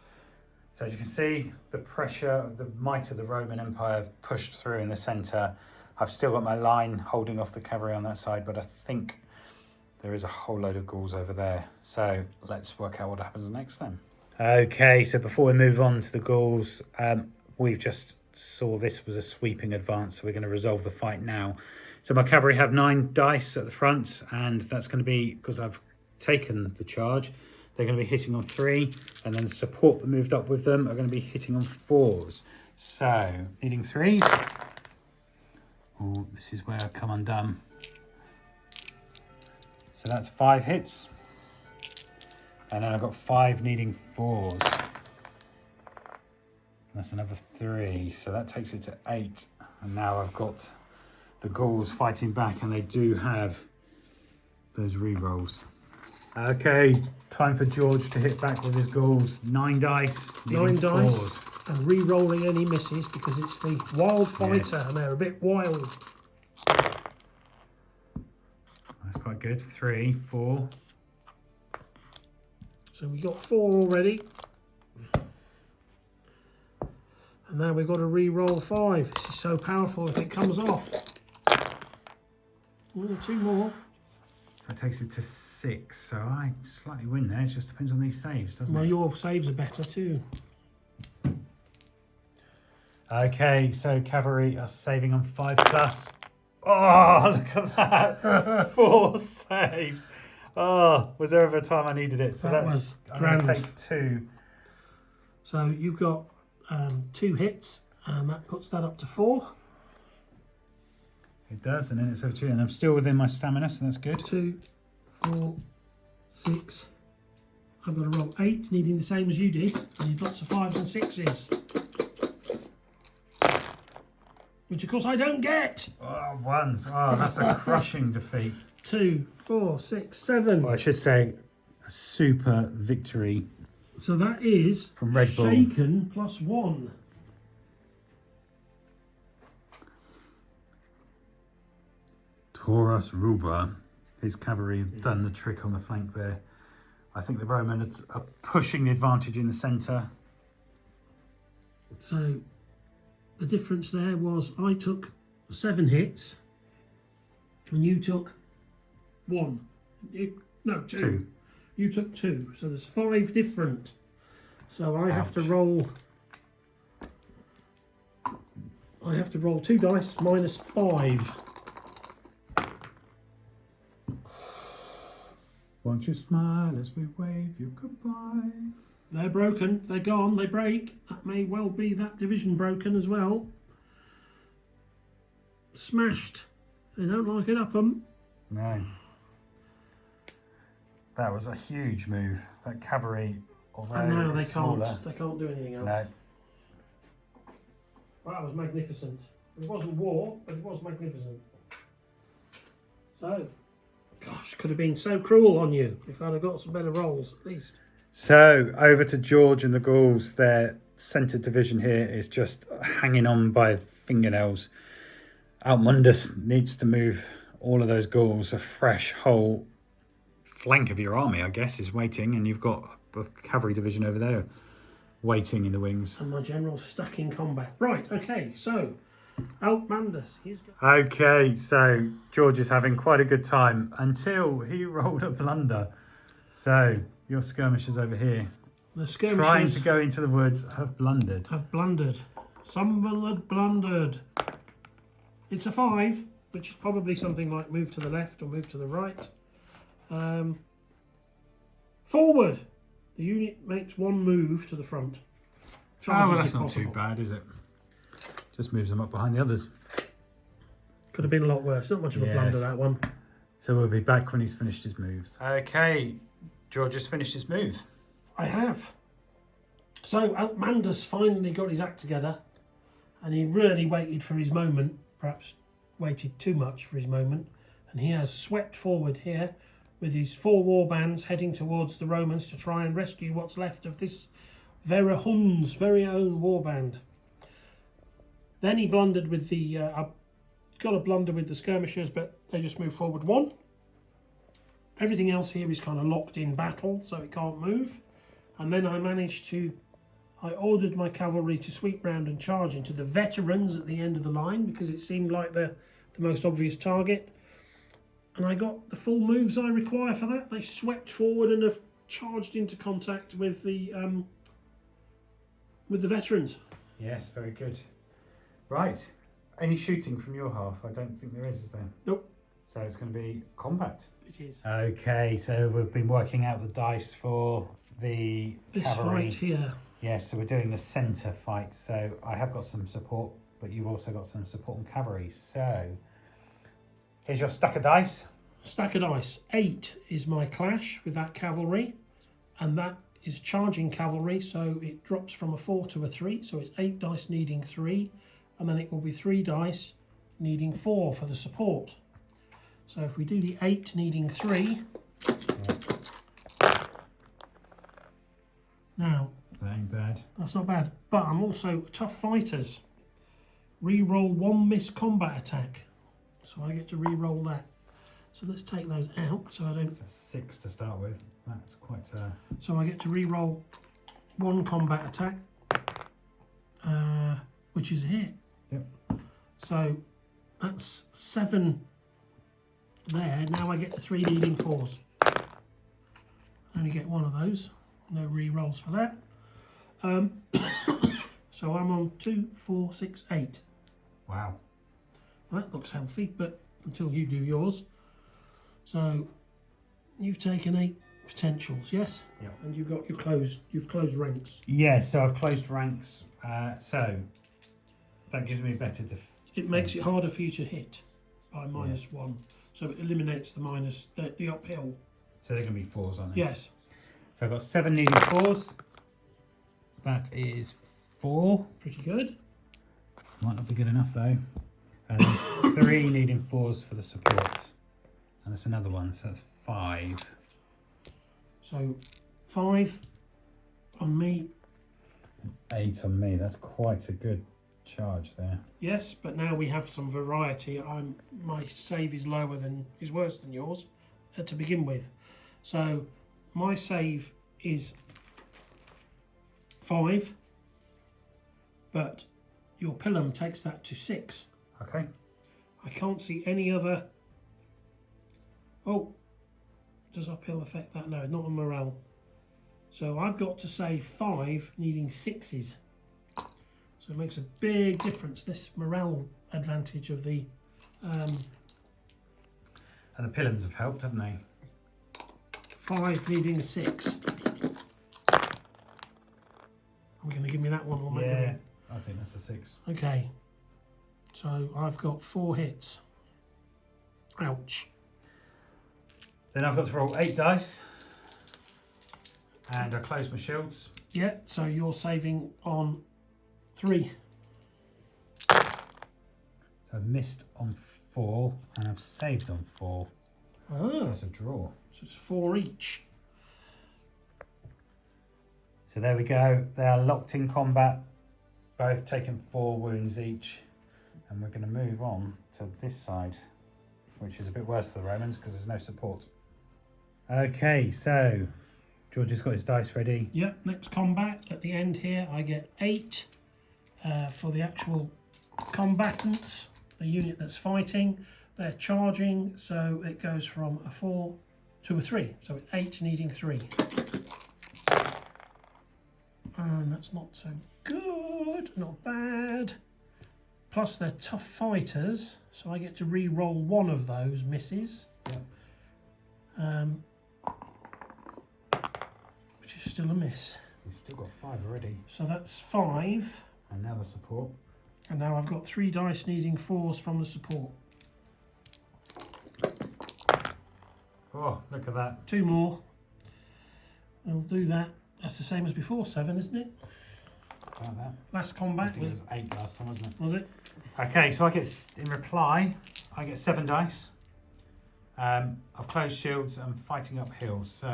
So as you can see, the pressure, the might of the Roman Empire have pushed through in the centre. I've still got my line holding off the cavalry on that side, but I think there is a whole load of Gauls over there. So let's work out what happens next then. Okay, so before we move on to the Gauls, we've just saw this was a sweeping advance, so we're going to resolve the fight now. So my cavalry have 9 dice at the front, and that's going to be, because I've taken the charge, they're going to be hitting on 3, and then the support that moved up with them are going to be hitting on 4s. So, needing 3s. Oh, this is where I come undone. So that's 5 hits. And then I've got 5 needing 4s. That's another 3, so that takes it to 8. And now I've got the Gauls fighting back, and they do have those re-rolls. Okay, time for George to hit back with his Gauls. 9 dice. 9 dice. 4s. And re-rolling any misses because it's the wild fighter and they're a bit wild. That's quite good. 3, 4. So we got 4 already. And now we've got to re-roll 5. This is so powerful if it comes off. 2 more. That takes it to 6, so I slightly win there. It just depends on these saves, doesn't Well, it? your saves are better too. Okay, so cavalry are saving on 5+. Oh, look at that. 4 saves. Oh, was there ever a time I needed it? So That that's was I'm going to grand. take 2. So you've got 2 hits, and that puts that up to 4. It does, and then it's over 2, and I'm still within my stamina, so that's good. 2, 4, 6. I've got to roll 8, needing the same as you did. I need lots of 5s and 6s. Which of course I don't get. Oh, 1s. Oh, that's a crushing defeat. 2, 4, 6, 7. Well, I should say a super victory So that is from Red Bull. shaken +1. Taurus Ruba, his cavalry have done the trick on the flank there. I think the Romans are pushing the advantage in the centre. So the difference there was I took 7 hits and you took 1. No, 2. 2. You took 2. So there's 5 different. So I have to Ouch. roll. I have to roll 2 dice minus 5. Won't you smile as we wave you goodbye? They're broken. They're gone. They break. That may well be that division broken as well. Smashed. They don't like it up 'em. No. That was a huge move. That cavalry, although And now it's they smaller. can't. They can't do anything else. No. That was magnificent. It wasn't war, but it was magnificent. So, gosh, could have been so cruel on you if I'd have got some better rolls at least. So over to George and the Gauls. Their centre division here is just hanging on by fingernails. Altmundus needs to move all of those Gauls. A fresh whole flank of your army, I guess, is waiting, and you've got a cavalry division over there waiting in the wings. And my general's stuck in combat. Right, okay, so Altmundus. Okay, so George is having quite a good time until he rolled a blunder. So your skirmishers over here, The trying skirmishers to go into the woods, have blundered. have blundered. Someone had blundered. It's a 5, which is probably something like move to the left or move to the right. Forward. The unit makes 1 move to the front. Charges Oh, well, that's if not possible. too bad, is it? Just moves them up behind the others. Could have been a lot worse. Not much of a blunder, Yes. that one. So we'll be back when he's finished his moves. Okay, George has finished his move. I have. So Altmundus finally got his act together, and he really waited for his moment, perhaps waited too much for his moment, and he has swept forward here with his 4 war bands heading towards the Romans to try and rescue what's left of this Verahund's very own warband. Then he blundered with the... got a blunder with the skirmishers, but they just move forward 1. Everything else here is kind of locked in battle, so it can't move. And then I managed to... I ordered my cavalry to sweep round and charge into the veterans at the end of the line, because it seemed like the most obvious target. and I got the full moves I require for that. They swept forward and have charged into contact with the veterans. Yes, very good. Right. Any shooting from your half? I don't think there is there? Nope. So it's going to be combat. It is. Okay, so we've been working out the dice for this cavalry fight here. Yes, so we're doing the centre fight. So I have got some support, but you've also got some support on cavalry. So here's your stack of dice. Stack of dice. 8 is my clash with that cavalry, and that is charging cavalry, so it drops from a 4 to a 3. So it's 8 dice needing 3, and then it will be 3 dice needing 4 for the support. So if we do the 8 needing 3, now that ain't bad. That's not bad. But I'm also tough fighters. Re-roll 1 missed combat attack, so I get to re-roll that. So let's take those out. So I don't. It's a 6 to start with. That's quite. So I get to re-roll 1 combat attack, which is a hit. Yep. So that's 7 there. Now I get the 3 leading 4s. I only get 1 of those. No re-rolls for that. So I'm on 2, 4, 6, 8. Wow. That looks healthy, but until you do yours. So you've taken 8 potentials, yes? Yep. And you've closed ranks. Yeah, so I've closed ranks. So that gives me better defense. It makes it harder for you to hit by -1. So it eliminates the uphill. So they're going to be 4s, aren't they? Yes. So I've got 7 needing 4s. That is 4. Pretty good. Might not be good enough though. And then 3 needing 4s for the support. And that's another one, so that's 5. So 5 on me. 8 on me. That's quite a good charge there. Yes, but now we have some variety. My save is worse than yours to begin with. So my save is 5, but your Pilum takes that to 6. Okay. I can't see any other. Oh, does uphill affect that? No, not on morale. So I've got to save 5, needing 6s. So it makes a big difference, this morale advantage of the... And the Pilums have helped, haven't they? 5 needing a 6. I'm going to give me that one or Yeah, I think that's a 6. Okay. So I've got 4 hits. Ouch. Then I've got to roll 8 dice. And I close my shields. Yeah, so you're saving on 3. So I've missed on 4 and I've saved on 4. So that's a draw. So it's 4 each. So there we go. They are locked in combat. Both taking 4 wounds each. And we're going to move on to this side, which is a bit worse for the Romans because there's no support. Okay, so George has got his dice ready. Yep, next combat. At the end here, I get 8 for the actual combatants, the unit that's fighting. They're charging, so it goes from a 4 to a 3. So it's 8 needing 3. And that's not so good, not bad. Plus they're tough fighters, so I get to re-roll 1 of those misses. Yep. Which is still a miss. We've still got 5 already. So that's 5. And now the support. And now I've got 3 dice needing 4s from the support. Oh, look at that. 2 more. We'll do that. That's the same as before, 7, isn't it? Like that. Last I combat think it was 8 last time, wasn't it? Was it? Okay, so I get, in reply, I get 7 dice. I've closed shields. I'm fighting uphill. So,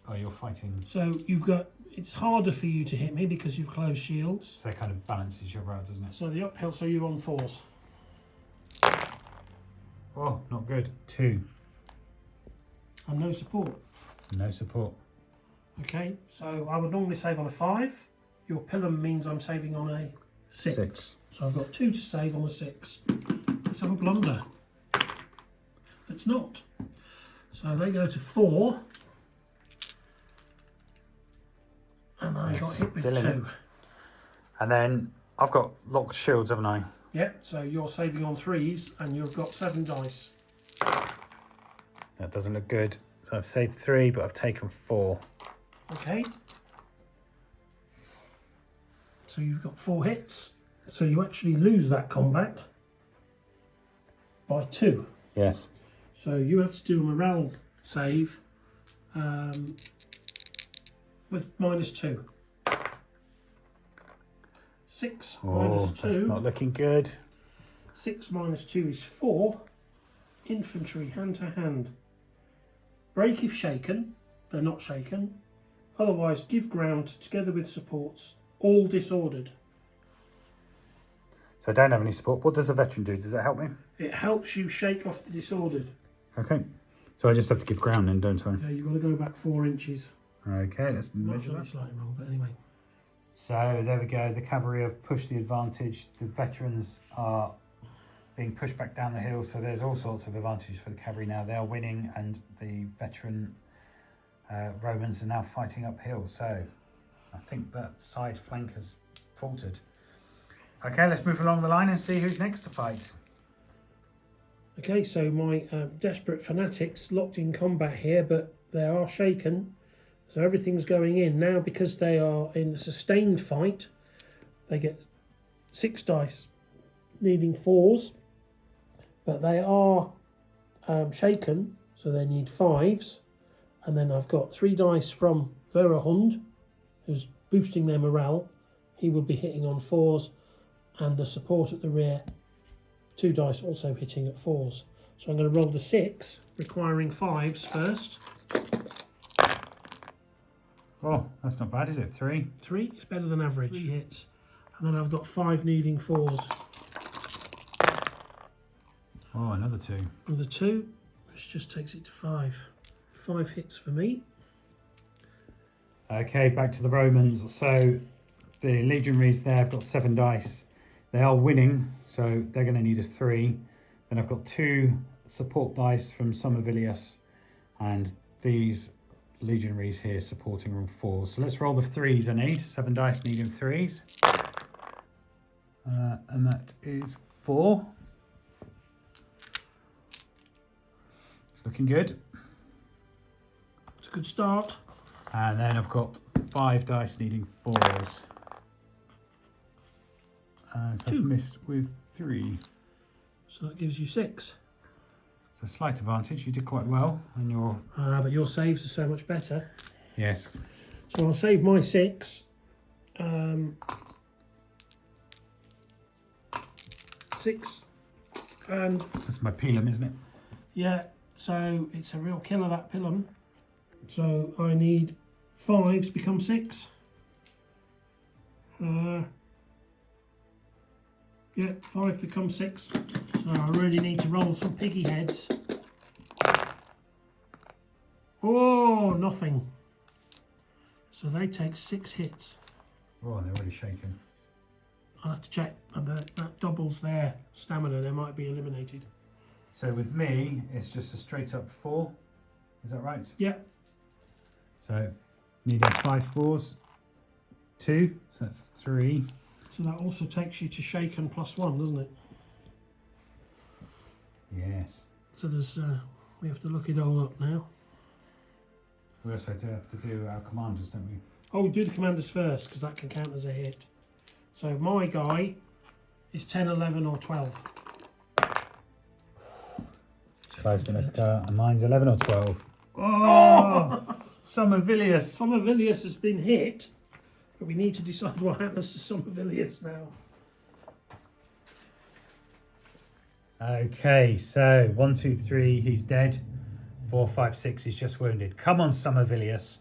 oh, you're fighting. So you've got. It's harder for you to hit me because you've closed shields. So that kind of balances your roll, doesn't it? So the uphill. So you're on 4s. Oh, not good. 2. And no support. No support. Okay. So I would normally save on a 5. Your Pilum means I'm saving on a 6. So I've got 2 to save on a 6. Let's have a blunder. that's not. So they go to 4. And I got hit with Still in it. 2. And then I've got locked shields, haven't I? Yep, so you're saving on 3s and you've got 7 dice. That doesn't look good. So I've saved 3, but I've taken 4. Okay. So you've got 4 hits. So you actually lose that combat by 2. Yes. So you have to do a morale save with -2. 6 minus 2. That's not looking good. 6 minus 2 is 4. Infantry, hand to hand. Break if shaken. They're not shaken. Otherwise, give ground together with supports. All disordered. So I don't have any support. What does a veteran do? Does that help me? It helps you shake off the disordered. Okay. So I just have to give ground then, don't I? Yeah, you've got to go back 4 inches. Okay, let's measure Might that. be slightly wrong, but anyway. So there we go. The cavalry have pushed the advantage. The veterans are being pushed back down the hill. So there's all sorts of advantages for the cavalry now. They are winning, and the veteran Romans are now fighting uphill. So I think that side flank has faltered. Okay, let's move along the line and see who's next to fight. Okay, so my desperate fanatics locked in combat here, but they are shaken. So everything's going in. Now, because they are in a sustained fight, they get 6 dice, needing 4s. But they are shaken, so they need 5s. And then I've got 3 dice from Verahund, who's boosting their morale. He will be hitting on 4s. And the support at the rear, 2 dice also hitting at 4s. So I'm going to roll the 6, requiring 5s first. Oh, that's not bad, is it? 3? 3 is better than average. 3 hits. And then I've got 5 needing 4s. Oh, another 2. Another 2, which just takes it to 5. 5 hits for me. Okay, back to the Romans. So the legionaries there have got 7 dice. They are winning, so they're going to need a 3. Then I've got 2 support dice from Somervilius, and these legionaries here supporting on 4s. So let's roll the 3s I need. 7 dice needing 3s. And that is 4. It's looking good. It's a good start. And then I've got 5 dice needing 4s. So 2. I've missed with 3. So that gives you 6. It's a slight advantage. You did quite well. And your But your saves are so much better. yes. So I'll save my 6. 6. And That's my pilum, isn't it? yeah, so it's a real killer, that pilum. So I need 5s become 6. Yeah, 5 becomes 6. So I really need to roll some piggy heads. Oh, nothing. So they take 6 hits. Oh, they're already shaken. I'll have to check. That doubles their stamina. They might be eliminated. So with me, it's just a straight up 4. Is that right? Yeah. So needing 5 4s. 2. So that's 3. So that also takes you to shaken +1, doesn't it? Yes. So there's we have to look it all up now. We also have to do our commanders, don't we? Oh, do the commanders first, because that can count as a hit. So my guy is 10, 11 or 12. Close, Minister. And mine's 11 or 12. Oh! Somervilius. Somervilius has been hit, but we need to decide what happens to Somervilius now. Okay, so 1, 2, 3, he's dead. 4, 5, 6, he's just wounded. Come on, Somervilius.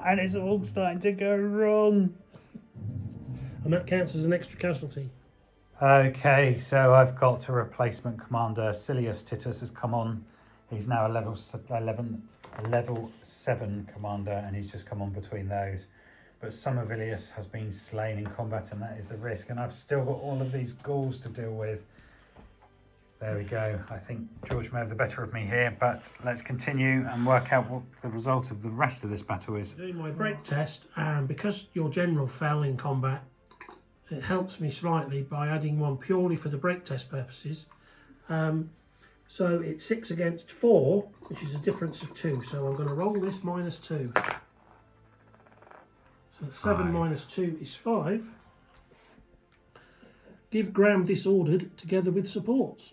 And it's all starting to go wrong. And that counts as an extra casualty. Okay, so I've got a replacement commander. Silius Titus has come on. He's now a level 7 commander, and he's just come on between those. but Somervilius has been slain in combat, and that is the risk. And I've still got all of these Gauls to deal with. There we go. I think George may have the better of me here, but let's continue and work out what the result of the rest of this battle is. Doing my break test, and because your general fell in combat, it helps me slightly by adding one purely for the break test purposes. So it's 6 against 4, which is a difference of 2. So I'm going to roll this -2. So 7 minus 2 is 5. Give Graham disordered together with supports.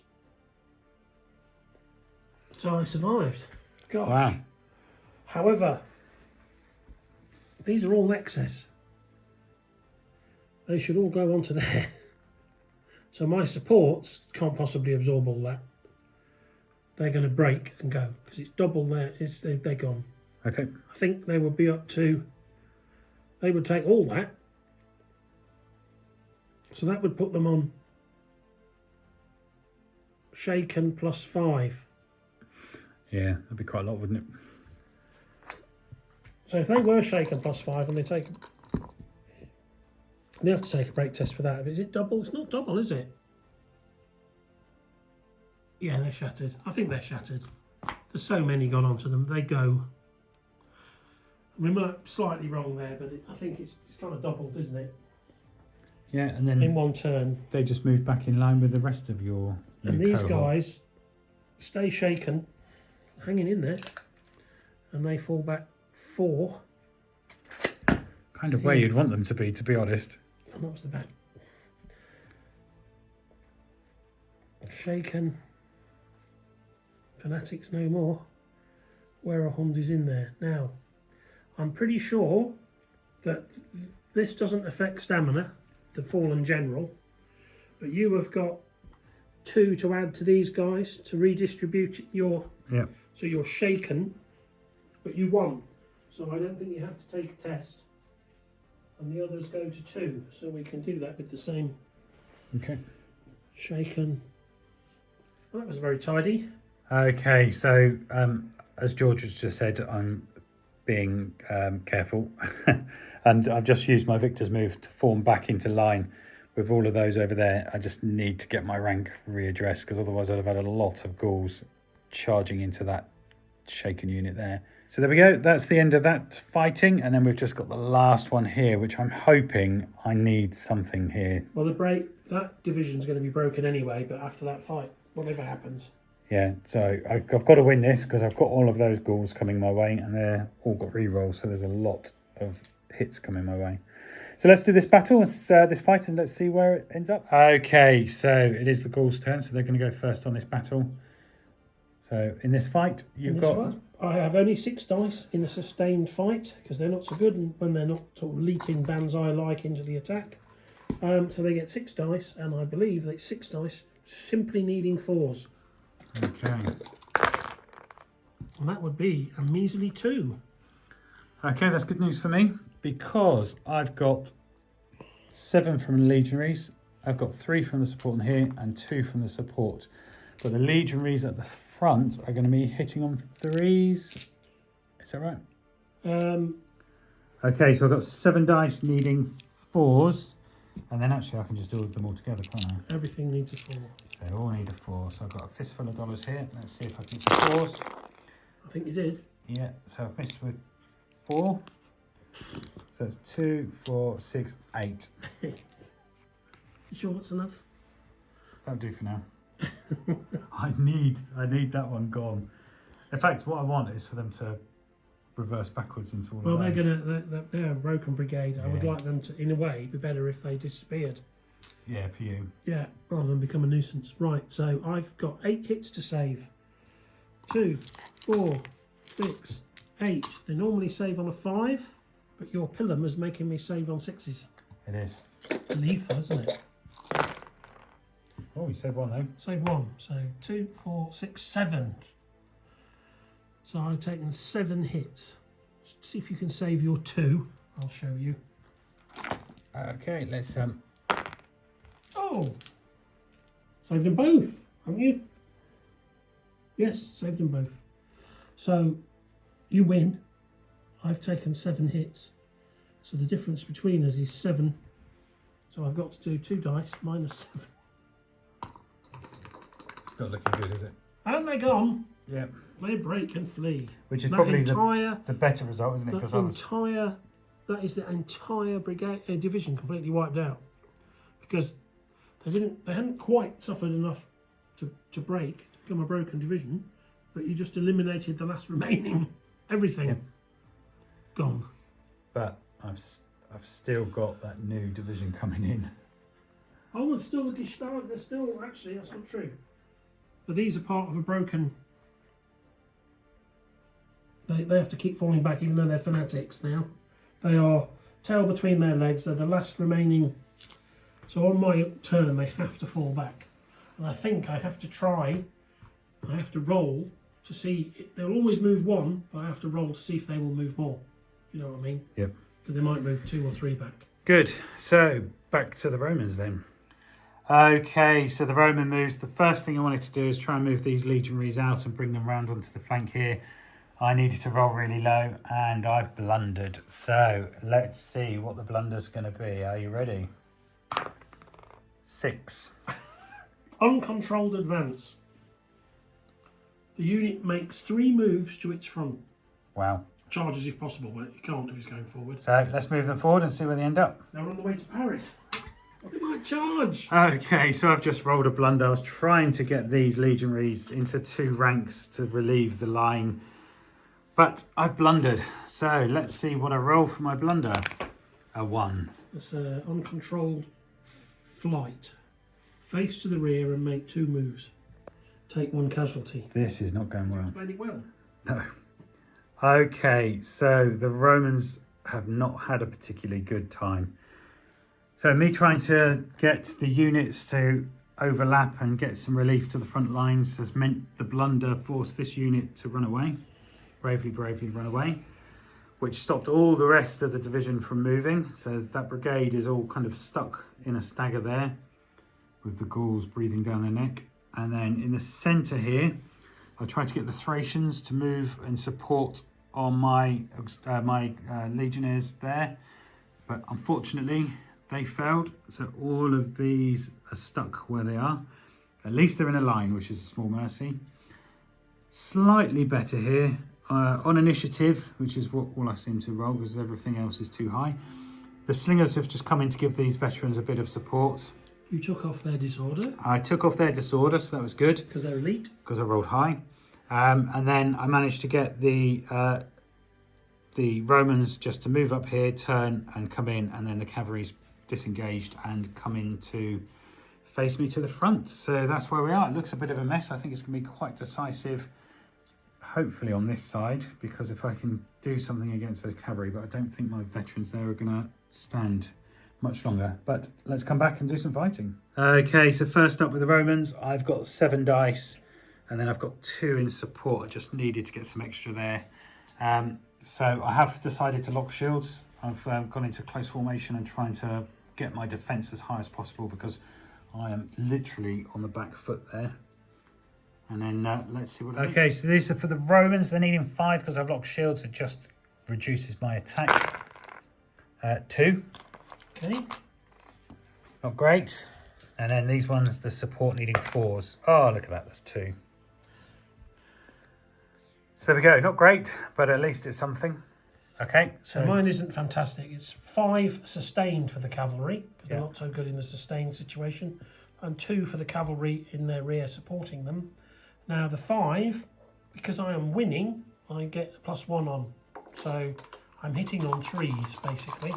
So I survived. Gosh. Wow. However, these are all excess. They should all go onto there. So my supports can't possibly absorb all that. They're going to break and go because it's double there. They're gone. Okay. I think they would be up to. They would take all that. So that would put them on shaken +5. Yeah, that'd be quite a lot, wouldn't it? So if they were shaken +5 and they take, they have to take a break test for that. Is it double? It's not double, is it? Yeah, they're shattered. I think they're shattered. There's so many gone onto them. They go. We might be slightly wrong there, but I think it's kind of doubled, isn't it? Yeah, and then In one turn. they just moved back in line with the rest of your And new these cohort. guys stay shaken, hanging in there, and they fall back 4. Kind of where you'd want them to be honest. And that was the back. Shaken. Fanatics no more. Where a Hund is in there. Now, I'm pretty sure that this doesn't affect stamina, the fallen general, but you have got 2 to add to these guys to redistribute your. Yeah. So you're shaken, but you won. So I don't think you have to take a test. And the others go to 2, so we can do that with the same. Okay. Shaken. Well, that was very tidy. Okay, so as George has just said, I'm being careful, and I've just used my victor's move to form back into line with all of those over there. I just need to get my rank readdressed because otherwise I'd have had a lot of Gauls charging into that shaken unit there. So there we go, that's the end of that fighting, and then we've just got the last one here, which I'm hoping I need something here. Well, that division's going to be broken anyway, but after that fight, whatever happens. Yeah, so I've got to win this because I've got all of those Gauls coming my way, and they're all got rerolls, so there's a lot of hits coming my way. So let's do this battle, this fight, and let's see where it ends up. Okay, so it is the Gauls' turn, so they're going to go first on this battle. So in this fight, I have only 6 dice in a sustained fight because they're not so good when they're not sort of leaping banzai-like into the attack. So they get 6 dice, and I believe that 6 dice simply needing 4s. Okay. And that would be a measly 2. Okay, that's good news for me because I've got 7 from legionaries. I've got 3 from the support in here and 2 from the support. But the legionaries at the front are going to be hitting on 3s. Is that right? Okay, so I've got 7 dice needing 4s. And then actually I can just do them all together, can't I? Everything needs a 4. They all need a 4. So I've got a fistful of dollars here. Let's see if I can get some 4s. I think you did. Yeah, so I've missed with 4. So that's 2, 4, 6, 8. You sure that's enough? That'll do for now. I need that one gone. In fact, what I want is for them to reverse backwards into all Well, of those. they're a broken brigade. I would Yeah. like them to, in a way, be better if they disappeared. Yeah, for you. Yeah, rather than become a nuisance. Right, so I've got 8 hits to save. 2, 4, 6, 8. They normally save on a 5, but your Pilum is making me save on 6s. It is. Lethal, isn't it? Oh, you saved 1 though. Save 1. So 2, 4, 6, 7. So I've taken 7 hits. See if you can save your 2. I'll show you. Okay, let's Oh! Saved them both, haven't you? Yes, saved them both. So, you win. I've taken 7 hits. So the difference between us is 7. So I've got to do 2 dice minus 7. It's not looking good, is it? And they're gone. Yep. They break and flee. Which is That probably entire, the better result, isn't it? that is the entire brigade division completely wiped out, because they hadn't quite suffered enough to break, to become a broken division, but you just eliminated the last remaining everything. Yep. Gone. But I've still got that new division coming in. Oh, it's still the Gestalt. They're still, actually, that's not true. But these are part of a broken. They have to keep falling back, even though they're fanatics now. They are tail between their legs. They're the last remaining. So on my turn, they have to fall back. And I think I have to roll to see. They'll always move 1, but I have to roll to see if they will move more. You know what I mean? Yep. Because they might move 2 or 3 back. Good. So back to the Romans then. Okay, so the Roman moves. The first thing I wanted to do is try and move these legionaries out and bring them round onto the flank here. I needed to roll really low and I've blundered. So let's see what the blunder's going to be. Are you ready? 6. Uncontrolled advance. The unit makes 3 moves to its front. Wow. Charges if possible, but it can't if it's going forward. So let's move them forward and see where they end up. They're on the way to Paris. They might charge. Okay, so I've just rolled a blunder. I was trying to get these legionaries into 2 ranks to relieve the line, but I've blundered. So let's see what I roll for my blunder. A 1. It's uncontrolled flight. Face to the rear and make 2 moves. Take 1 casualty. This is not going well. Played it well. No. Okay, so the Romans have not had a particularly good time. So me trying to get the units to overlap and get some relief to the front lines has meant the blunder forced this unit to run away. Bravely run away, which stopped all the rest of the division from moving. So that brigade is all kind of stuck in a stagger there, with the Gauls breathing down their neck. And then in the centre here, I tried to get the Thracians to move and support on my legionnaires there, but unfortunately they failed. So all of these are stuck where they are. At least they're in a line, which is a small mercy. Slightly better here on initiative, which is what all I seem to roll because everything else is too high. The slingers have just come in to give these veterans a bit of support. You took off their disorder. I took off their disorder, so that was good. Because they're elite. Because I rolled high. And then I managed to get the Romans just to move up here, turn and come in, and then the cavalry's disengaged and come in to face me to the front. So that's where we are. It looks a bit of a mess. I think it's going to be quite decisive, hopefully on this side, because if I can do something against those cavalry, but I don't think my veterans there are going to stand much longer. But let's come back and do some fighting. Okay, so first up with the Romans, I've got 7 dice. And then I've got 2 in support. I just needed to get some extra there. So I have decided to lock shields. I've gone into close formation and trying to get my defence as high as possible because I am literally on the back foot there. And then let's see what. Okay, so these are for the Romans. They're needing 5 because I've locked shields. It just reduces my attack. 2. Okay. Not great. And then these ones, the support needing 4s. Oh, look at that. That's 2. So there we go. Not great, but at least it's something. Okay. So mine isn't fantastic. It's 5 sustained for the cavalry, because they're not so good in the sustained situation, and 2 for the cavalry in their rear supporting them. Now the 5, because I am winning, I get a +1 on. So I'm hitting on 3s, basically.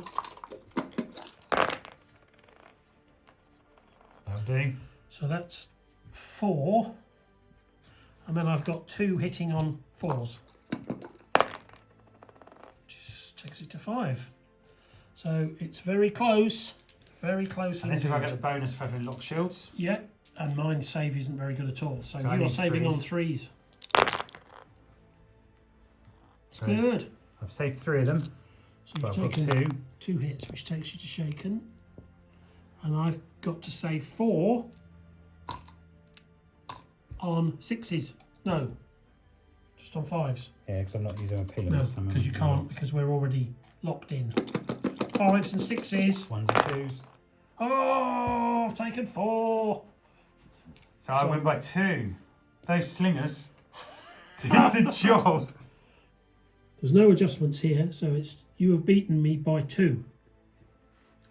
That'll do. So that's 4. And then I've got 2 hitting on 4s. Just takes it to 5. So it's very close. Very close. And this is if I get the bonus for having locked shields. Yeah, and mine save isn't very good at all. So I you're need saving 3s. on 3s. It's So good. I've saved 3 of them. So But you've I've got taken 2 hits, which takes you to shaken. And I've got to save 4 on 6s. No, just on 5s. Yeah, because I'm not using a pillar No, this time. because you can't, because we're already locked in. 5s and 6s. 1s and 2s. Oh, I've taken 4. So I win by 2. Those slingers did the job. There's no adjustments here, so it's you have beaten me by 2.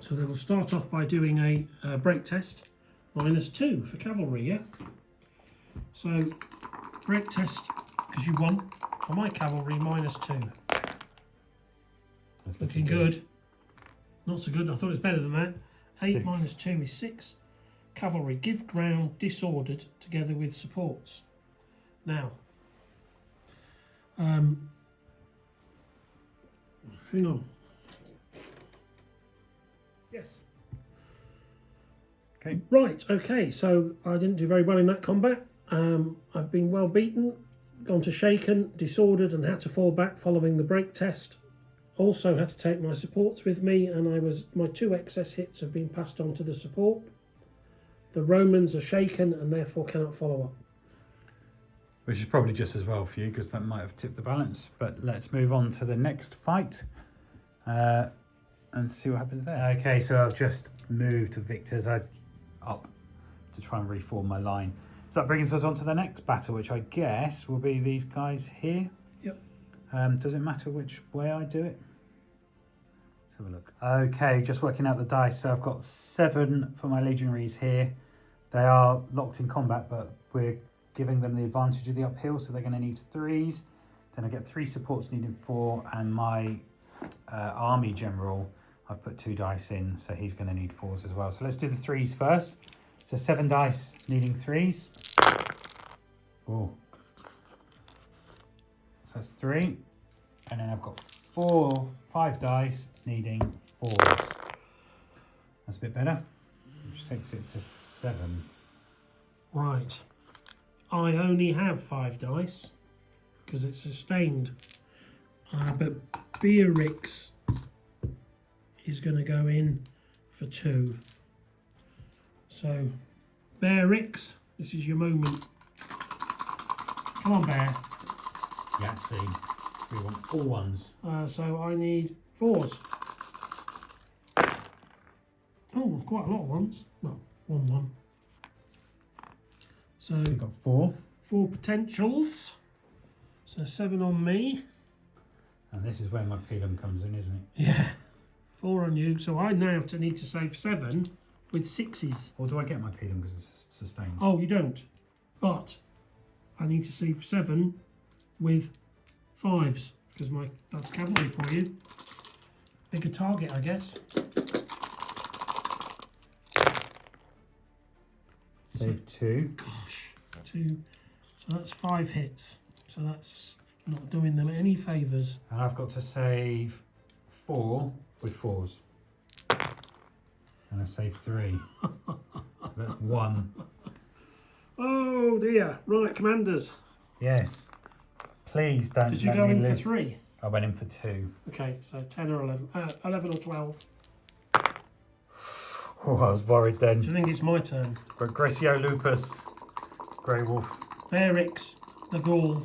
So they will start off by doing a break test, -2 for cavalry, yeah? So, break test, because you won, for my cavalry, -2. That's Looking good. Not so good, I thought it was better than that. 8 6. minus 2 is 6. Cavalry, give ground disordered together with supports. Now, hang on. Yes. Okay. Right, okay, so I didn't do very well in that combat. I've been well beaten, gone to shaken, disordered, and had to fall back following the break test. Also had to take my supports with me, and my 2 excess hits have been passed on to the support. The Romans are shaken and therefore cannot follow up. Which is probably just as well for you, because that might have tipped the balance. But let's move on to the next fight and see what happens there. Okay, so I've just moved to victors up to try and reform my line. So that brings us on to the next battle, which I guess will be these guys here. Yep. Does it matter which way I do it? Let's have a look. Okay, just working out the dice. So I've got 7 for my legionaries here. They are locked in combat, but we're giving them the advantage of the uphill, so they're going to need 3s. Then I get 3 supports needing 4, and my army general, I've put 2 dice in, so he's going to need 4s as well. So let's do the 3s first. So 7 dice needing 3s. Oh. So that's 3. And then I've got 5 dice needing 4s. That's a bit better. Which takes it to 7. Right. I only have 5 dice because it's sustained. But Beorix is going to go in for 2. So, Beorix, this is your moment. Come on, Bear. Yahtzee. We want all 1s. So I need 4s. Oh, quite a lot of 1s. Well, 1. So We've got 4. 4 potentials. So 7 on me. And this is where my pilum comes in, isn't it? Yeah. 4 on you. So I now need to save 7 with 6s. Or do I get my pilum because it's sustained? Oh, you don't. But I need to save 7 with 5s because that's cavalry for you. Bigger target, I guess. Save 2. Gosh, 2. So that's 5 hits. So that's not doing them any favours. And I've got to save 4 with 4s. And I save 3. So that's 1. Oh dear. Right, commanders. Yes. Please don't Did you let go me in lose. for 3? I went in for 2. Okay, so 10 or 11. 11 or 12. Oh, I was worried then. Do you think it's my turn? Regretio Lupus. Grey Wolf. Beorix, the Gaul.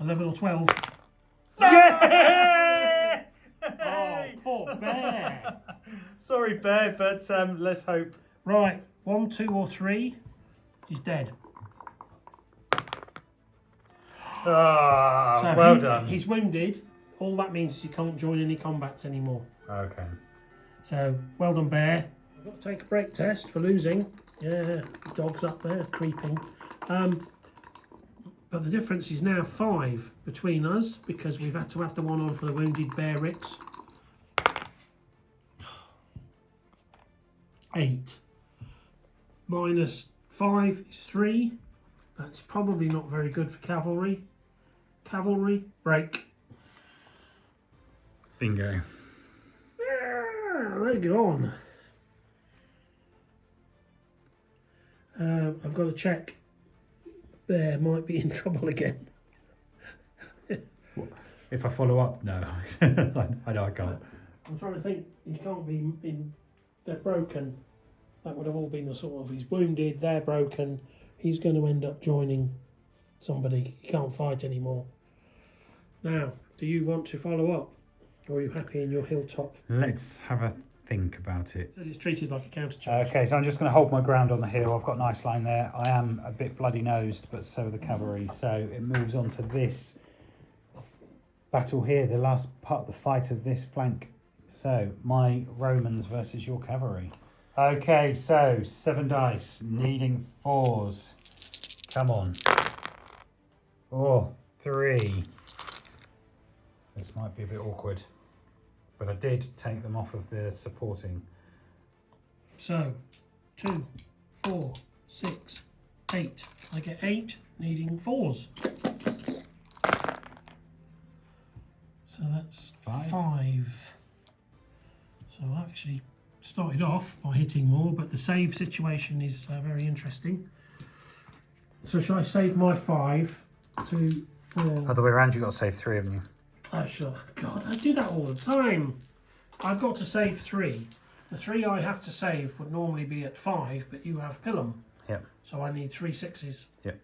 11 or 12. Yeah! Oh, poor Bear. Sorry, Bear, but let's hope. Right, 1, 2 or 3. He's dead. Ah, So well done. He's wounded. All that means is he can't join any combats anymore. Okay. So, well done, Bear. I've got to take a break test for losing. Yeah, the dog's up there, creeping. But the difference is now 5 between us because we've had to add the 1 on for the wounded Beorix. 8. Minus 5 is 3. That's probably not very good for cavalry. Cavalry, break. Bingo. They're gone. I've got to check. Bear might be in trouble again. If I follow up, no. I know I can't. I'm trying to think. He can't be in. They're broken. That would have all been the sort of. He's wounded. They're broken. He's going to end up joining somebody. He can't fight anymore. Now, do you want to follow up? Or are you happy in your hilltop? Let's have a think about it. It says it's treated like a counter charge. Okay, so I'm just going to hold my ground on the hill. I've got a nice line there. I am a bit bloody nosed, but so are the cavalry. So it moves on to this battle here, the last part of the fight of this flank. So my Romans versus your cavalry. Okay, so 7 dice, needing 4s. Come on. Oh, 3. This might be a bit awkward, but I did take them off of the supporting. So 2, 4, 6, 8. I get 8, needing 4s. So that's 5. So I actually started off by hitting more, but the save situation is very interesting. So shall I save my 5 to 4? Other way around, you've got to save 3, haven't you? Oh, sure. God, I do that all the time. I've got to save 3. The 3 I have to save would normally be at 5, but you have Pilum. Yep. So I need 3 6s. Yep.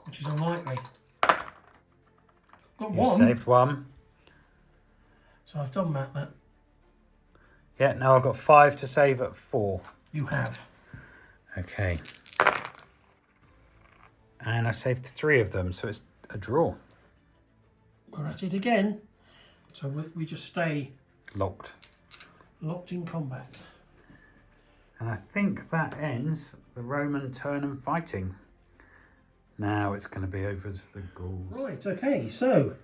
Which is unlikely. Got You 1. saved 1. So I've done that. Yeah, now I've got 5 to save at 4. You have. Okay. And I saved 3 of them, so it's a draw. We're at it again. So we just stay Locked. locked in combat. And I think that ends the Roman turn and fighting. Now it's going to be over to the Gauls. Right, okay, so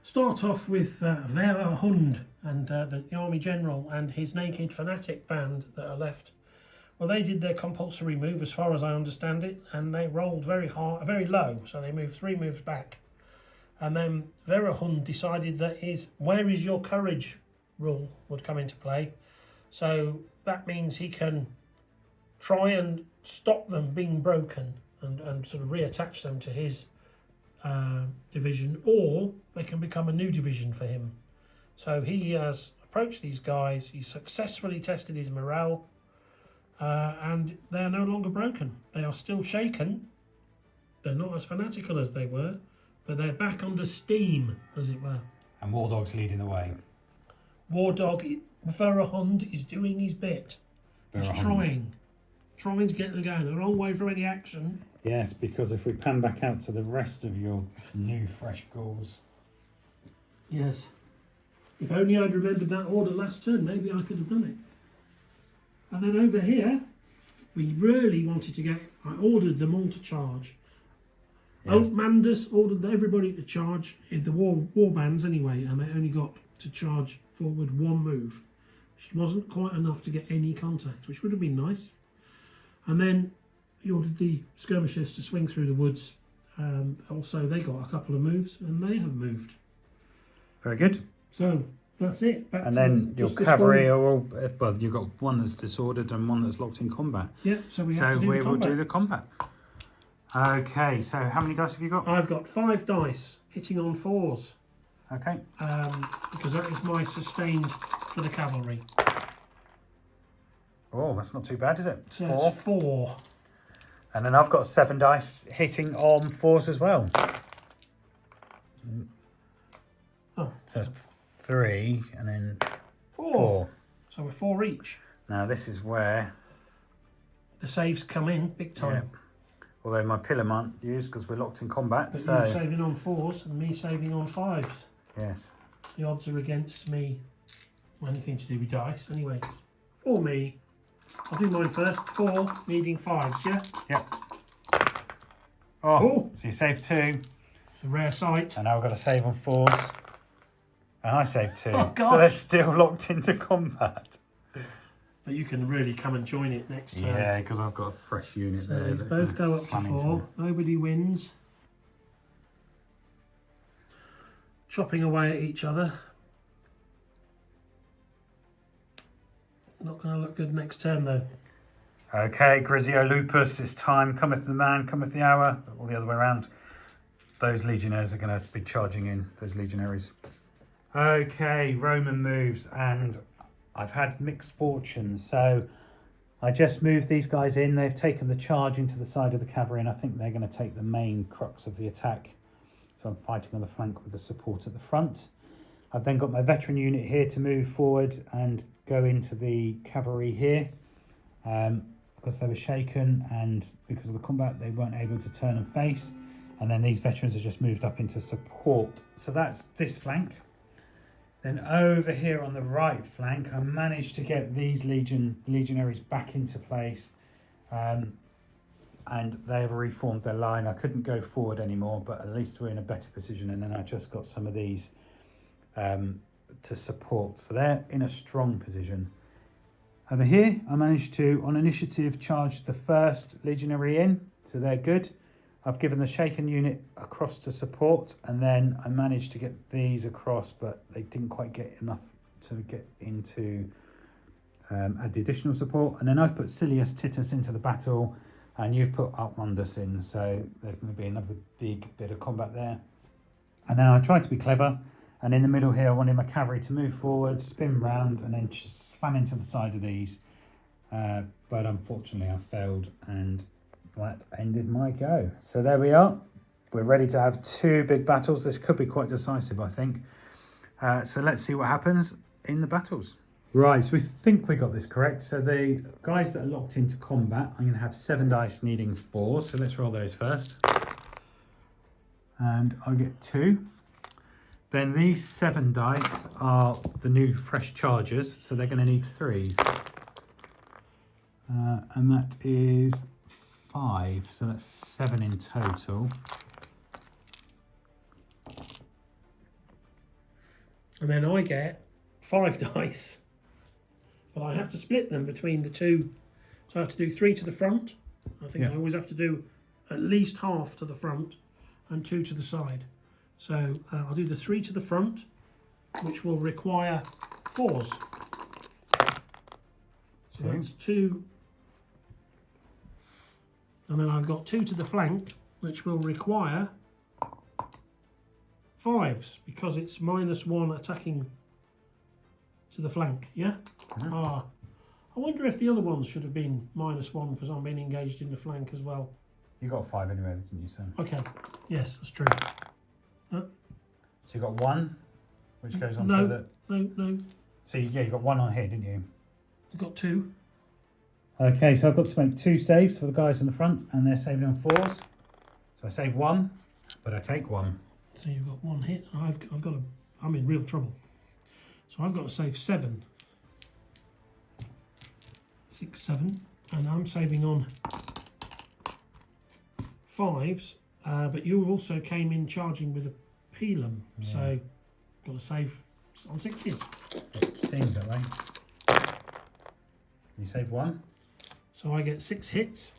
start off with Vera Hund and the army general and his naked fanatic band that are left. Well, they did their compulsory move, as far as I understand it, and they rolled very hard, very low, so they moved 3 moves back. And then Vera Hund decided that his "where is your courage" rule would come into play. So that means he can try and stop them being broken and sort of reattach them to his division, or they can become a new division for him. So he has approached these guys, he successfully tested his morale, and they are no longer broken. They are still shaken. They're not as fanatical as they were, but they're back under steam, as it were. And War Dog's leading the way. War Dog, Vera Hund is doing his bit. He's trying to get them going. A long way from any action. Yes, because if we pan back out to the rest of your new fresh Gauls. Yes. If only I'd remembered that order last turn, maybe I could have done it. And then over here, we really wanted to get... I ordered them all to charge. Yes. Mandus ordered everybody to charge, in the war bands anyway, and they only got to charge forward 1 move, which wasn't quite enough to get any contact, which would have been nice. And then he ordered the skirmishers to swing through the woods. Also, they got a couple of moves, and they have moved. Very good. So that's it. Back And to then your just this cavalry one. are all... Well, you've got one that's disordered and one that's locked in combat. Yeah, so we have to do we the will combat. do the combat. Okay, so how many dice have you got? I've got 5 dice, hitting on 4s, Okay. because that is my sustained for the cavalry. Oh, that's not too bad, is it? So 4. it's 4. And then I've got 7 dice hitting on 4s as well. Oh, So that's 3 and then 4. 4. So we're 4 each. Now this is where... The saves come in big time. Yeah. Although my pillar aren't used because we're locked in combat, But so... you saving on 4s and me saving on 5s. Yes. The odds are against me. Well, anything to do with dice, anyway. Or me. I'll do mine first. 4, needing 5s, yeah? Yep. Oh, so you saved 2. It's a rare sight. And now I've got to save on 4s. And I saved 2. Oh, God. So they're still locked into combat. But you can really come and join it next turn. Yeah, because I've got a fresh unit So there. these that both can go up to slam into 4. them. Nobody wins. Chopping away at each other. Not going to look good next turn though. Okay, Grisio Lupus, it's time. Cometh the man, cometh the hour. Or the other way around. Those legionnaires are going to be charging in, those legionaries. Okay, Roman moves, and I've had mixed fortune. So I just moved these guys in. They've taken the charge into the side of the cavalry, and I think they're going to take the main crux of the attack. So I'm fighting on the flank with the support at the front. I've then got my veteran unit here to move forward and go into the cavalry here. Because they were shaken and because of the combat, they weren't able to turn and face. And then these veterans have just moved up into support. So that's this flank. Then over here on the right flank, I managed to get these legionaries back into place. And they have reformed their line. I couldn't go forward anymore, but at least we're in a better position. And then I just got some of these to support. So they're in a strong position. Over here, I managed to, on initiative, charge the first legionary in. So they're good. I've given the shaken unit across to support, and then I managed to get these across, but they didn't quite get enough to get into add the additional support. And then I've put Silius Titus into the battle, and you've put Altmundus in, so there's going to be another big bit of combat there. And then I tried to be clever, and in the middle here I wanted my cavalry to move forward, spin round, and then slam into the side of these. But unfortunately I failed, and that ended my go. So there we are. We're ready to have two big battles. This could be quite decisive, I think. So let's see what happens in the battles. Right, so we think we got this correct. So the guys that are locked into combat, I'm going to have 7 dice needing 4. So let's roll those first. And I'll get 2. Then these 7 dice are the new fresh charges. So they're going to need 3s. And that is 5. So that's 7 in total. And then I get 5 dice. But I have to split them between the two. So I have to do 3 to the front. I think I always have to do at least half to the front and 2 to the side. So I'll do the 3 to the front, which will require 4s. So that's 2. And then I've got 2 to the flank, which will require 5s, because it's -1 attacking to the flank, yeah? I wonder if the other ones should have been -1 because I'm being engaged in the flank as well. You got 5 anyway, didn't you, Sam? Okay, yes, that's true. So you got 1, which goes on no, to the... No. So you got 1 on here, didn't you? I've got 2. Okay, so I've got to make 2 saves for the guys in the front, and they're saving on 4s. So I save 1, but I take 1. So you've got 1 hit. I'm in real trouble. So I've got to save 7. 6, 7, and I'm saving on 5s. But you also came in charging with a pilum, so got to save on 6s. It seems that way. You save 1. So I get 6 hits.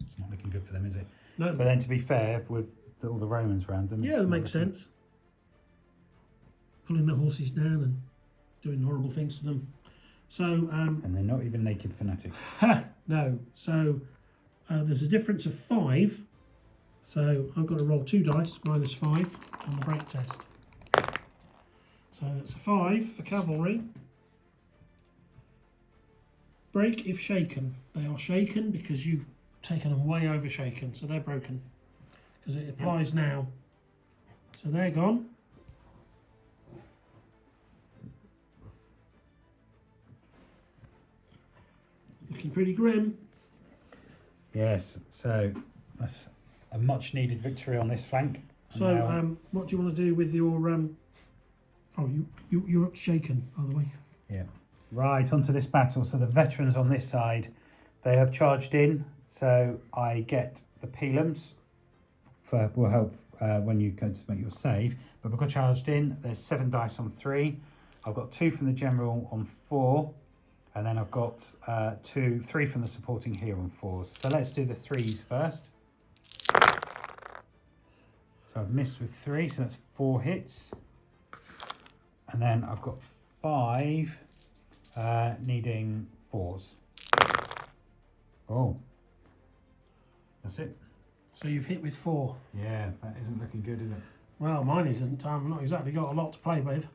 It's not looking good for them, is it? No. But then, to be fair, with all the Romans around them, Yeah, that makes sense. Pulling the horses down and doing horrible things to them. So and they're not even naked fanatics. no. So there's a difference of 5. So I've got to roll 2 dice, -5 on the break test. So it's a 5 for cavalry. Break if shaken. They are shaken because you've taken them way over shaken, so they're broken. Because it applies now. So they're gone. Looking pretty grim. Yes, so that's a much needed victory on this flank. So what do you want to do with your you're up to shaken, by the way. Yeah. Right, onto this battle. So the veterans on this side, they have charged in. So I get the pilums will help when you go to make your save. But we've got charged in. There's 7 dice on 3. I've got 2 from the general on 4. And then I've got 3 from the supporting here on 4s. So let's do the 3s first. So I've missed with 3, so that's 4 hits. And then I've got 5 needing 4s. Oh, that's it. So you've hit with 4. Yeah, that isn't looking good, is it? Well, mine isn't. I've not exactly got a lot to play with.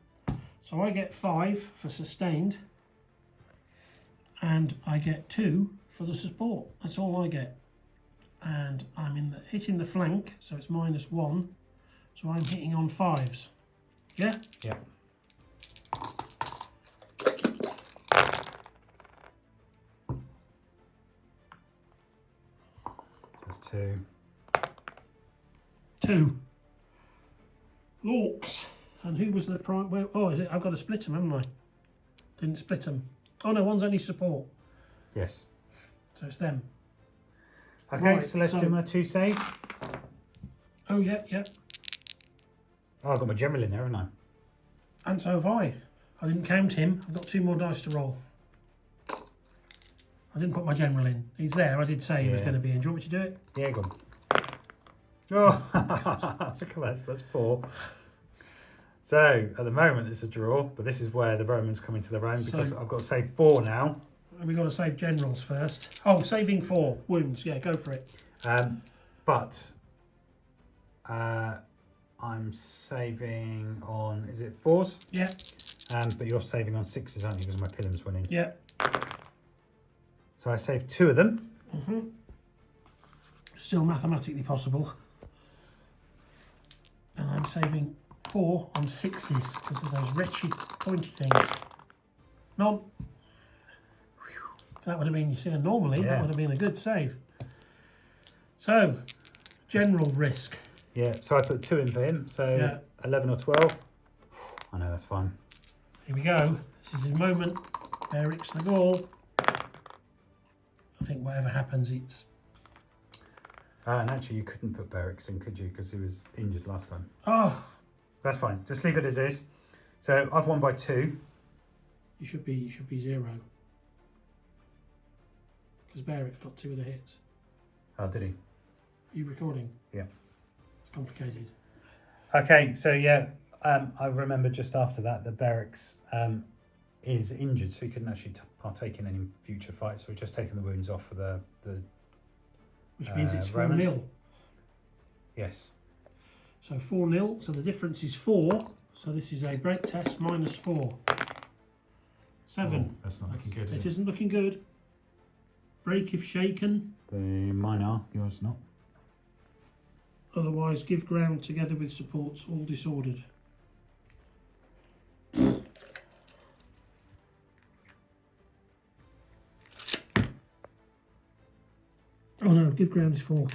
So I get 5 for sustained. And I get 2 for the support. That's all I get. and I'm hitting the flank, so it's -1. So I'm hitting on 5s. Yeah? Yeah. That's 2. 2. Lorks. And who was the prime? Well, oh, is it? I've got to split them, haven't I? Didn't split them. Oh no, one's only support. Yes. So it's them. Okay, Right, so let's do my 2 save. Oh yeah, yeah. Oh, I've got my general in there, haven't I? And so have I. I didn't count him. I've got 2 more dice to roll. I didn't put my general in. He's there. I did say he was going to be in. Do you want me to do it? Yeah, go on. Oh, look at that. That's 4. So, at the moment, it's a draw, but this is where the Romans come into their own because I've got to save 4 now. And we've got to save generals first. Oh, saving 4 wounds. Yeah, go for it. But I'm saving on, is it 4s? Yeah. But you're saving on 6s, aren't you? Because my Pilum's winning. Yeah. So I saved 2 of them. Mm-hmm. Still mathematically possible. And I'm saving 4 on 6s because of those wretched pointy things. None. That would have been, you see, normally that would have been a good save. So, general risk. Yeah, so I put 2 in for him, so 11 or 12. I know, that's fine. Here we go. This is his moment. Eric's the Gaul. I think whatever happens, it's... And actually, you couldn't put Berix in, could you? Because he was injured last time. Oh! That's fine. Just leave it as is. So I've won by 2. You should be 0. Because Beric's got 2 of the hits. Oh, did he? Are you recording? Yeah. It's complicated. Okay, so I remember just after that Berix is injured, so he couldn't actually partake in any future fights. So we've just taken the wounds off for the which means it's 4-0. Romans. Yes. So 4-0. So the difference is 4. So this is a break test -4. 7. Oh, that's not looking good, It is it? isn't looking good. Break if shaken. Mine are, yours not. Otherwise, give ground together with supports all disordered. Oh no, give ground is 4.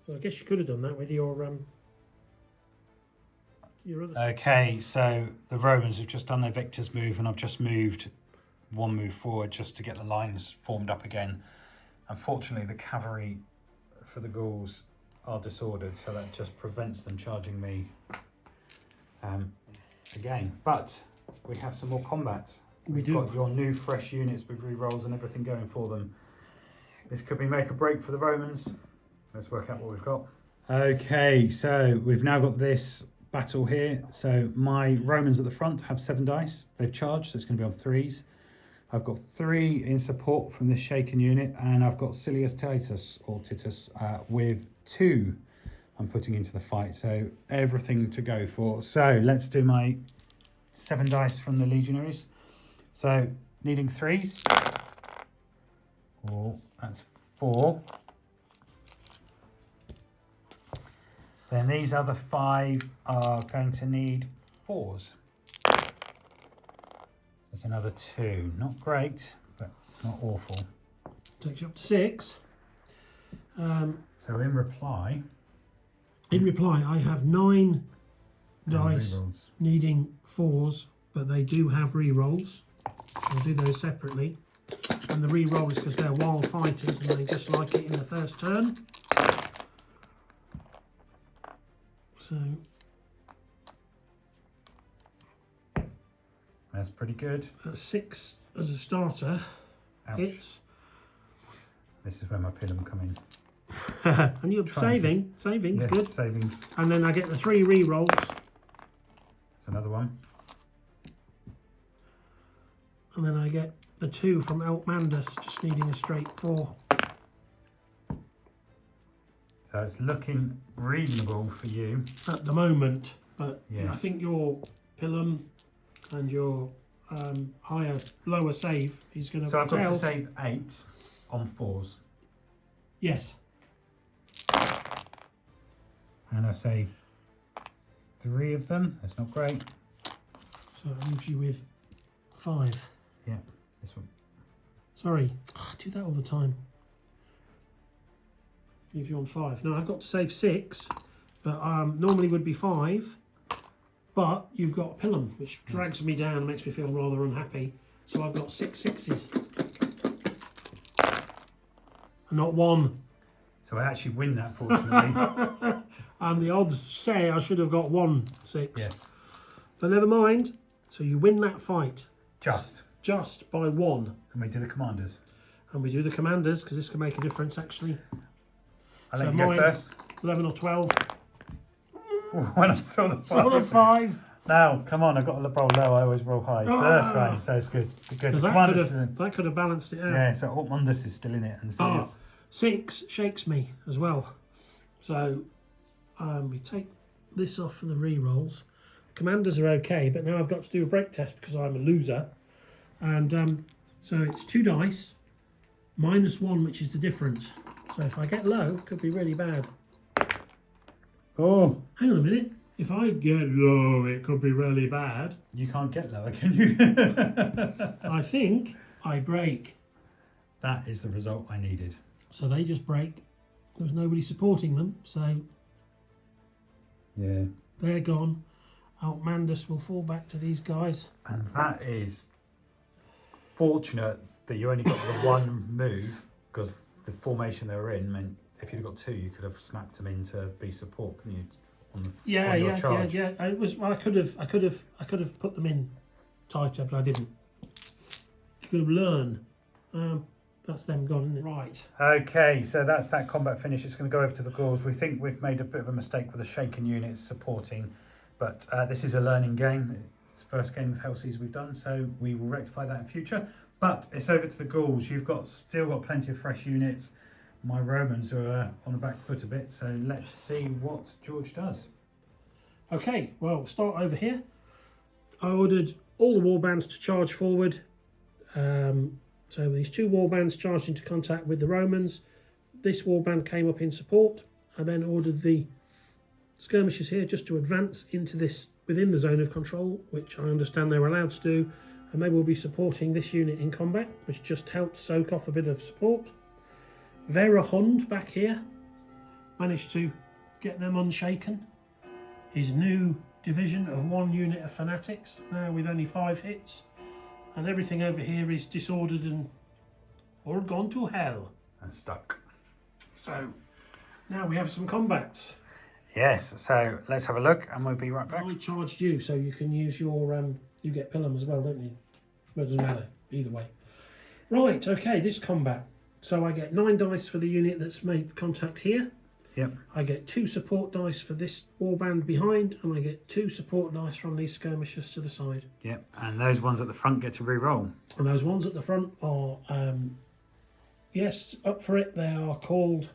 So I guess you could have done that with your other. Okay, so the Romans have just done their victor's move, and I've just moved 1 move forward just to get the lines formed up again. Unfortunately, the cavalry for the Gauls are disordered, so that just prevents them charging me again. But we have some more combat. We do. Got your new fresh units with re-rolls and everything going for them. This could be make or break for the Romans. Let's work out what we've got. Okay, so we've now got this battle here. So my Romans at the front have 7 dice. They've charged, so it's going to be on 3s. I've got 3 in support from this shaken unit, and I've got Silius Titus with 2 I'm putting into the fight. So everything to go for. So let's do my 7 dice from the legionaries. So needing 3s. Oh, that's 4. Then these other 5 are going to need 4s. There's another 2. Not great, but not awful. Takes you up to 6. So in reply, I have 9 dice re-rolls. needing 4s, but they do have re-rolls. I'll do those separately. And the re-roll is because they're wild fighters and they just like it in the first turn. So That's pretty good. that's 6 as a starter. Ouch. Hits. This is where my Pilum come in. And you're savings, Yes, good. savings. And then I get the 3 re-rolls. That's another one. And then I get the 2 from Elkmandus, just needing a straight 4. So So it's looking reasonable for you. At the moment, but Yes. I think your Pilum and your lower save is going to So I've got to save 8 on 4s. Yes. And I save 3 of them. That's not great. So it leaves you with 5. Yeah, this one. Sorry, I do that all the time. Leaves you on 5. Now I've got to save 6, but normally would be 5. But you've got Pilum, which drags me down and makes me feel rather unhappy. So I've got 6 6s. And not 1. So I actually win that, fortunately. And the odds say I should have got 1 6. Yes. But never mind. So you win that fight. Just by 1. And we do the commanders. And we do the commanders, because this can make a difference, actually. I'll let you go first. 11 or 12. When I saw the 5. Saw the 5. Now, come on, I've got to roll low. I always roll high. So that's fine. So it's good. Good. The That could have balanced it out. Yeah, so Altmundus is still in it. And so is 6 shakes me as well. So we take this off for the re-rolls. Commanders are okay, but now I've got to do a break test because I'm a loser. And so it's 2 dice, -1, which is the difference. So if I get low, it could be really bad. Oh. Hang on a minute. If I get low, it could be really bad. You can't get lower, can you? I think I break. That is the result I needed. So they just break. There's nobody supporting them, so yeah, they're gone. Altmandus will fall back to these guys. And that is fortunate that you only got the 1 move, because the formation they were in meant if you'd got 2, you could have snapped them in to be support, couldn't you? On your charge. Yeah. It was. I could have put them in tighter, but I didn't. You could have learned. That's them gone, isn't it? Right. Okay, so that's that combat finish. It's going to go over to the Gauls. We think we've made a bit of a mistake with the shaken units supporting, but this is a learning game. It's the first game of Hail Caesar we've done, so we will rectify that in future. But it's over to the Gauls. You've still got plenty of fresh units. My Romans are on the back foot a bit, so let's see what George does. Okay, well, we'll start over here. I ordered all the warbands to charge forward. So these 2 warbands charged into contact with the Romans. This warband came up in support. I then ordered the skirmishers here just to advance into this within the zone of control, which I understand they were allowed to do, and they will be supporting this unit in combat, which just helped soak off a bit of support. Verahund back here managed to get them unshaken. His new division of 1 unit of fanatics, now with only 5 hits. And everything over here is disordered and all gone to hell. And stuck. So, now we have some combats. Yes, so let's have a look and we'll be right back. I charged you, so you can use your... you get Pilum as well, don't you? Well, it doesn't matter, either way. Right, okay, this combat. So I get 9 dice for the unit that's made contact here. Yep. I get 2 support dice for this warband behind, and I get 2 support dice from these skirmishers to the side. Yep, and those ones at the front get to re-roll. And those ones at the front are, yes, up for it. They are called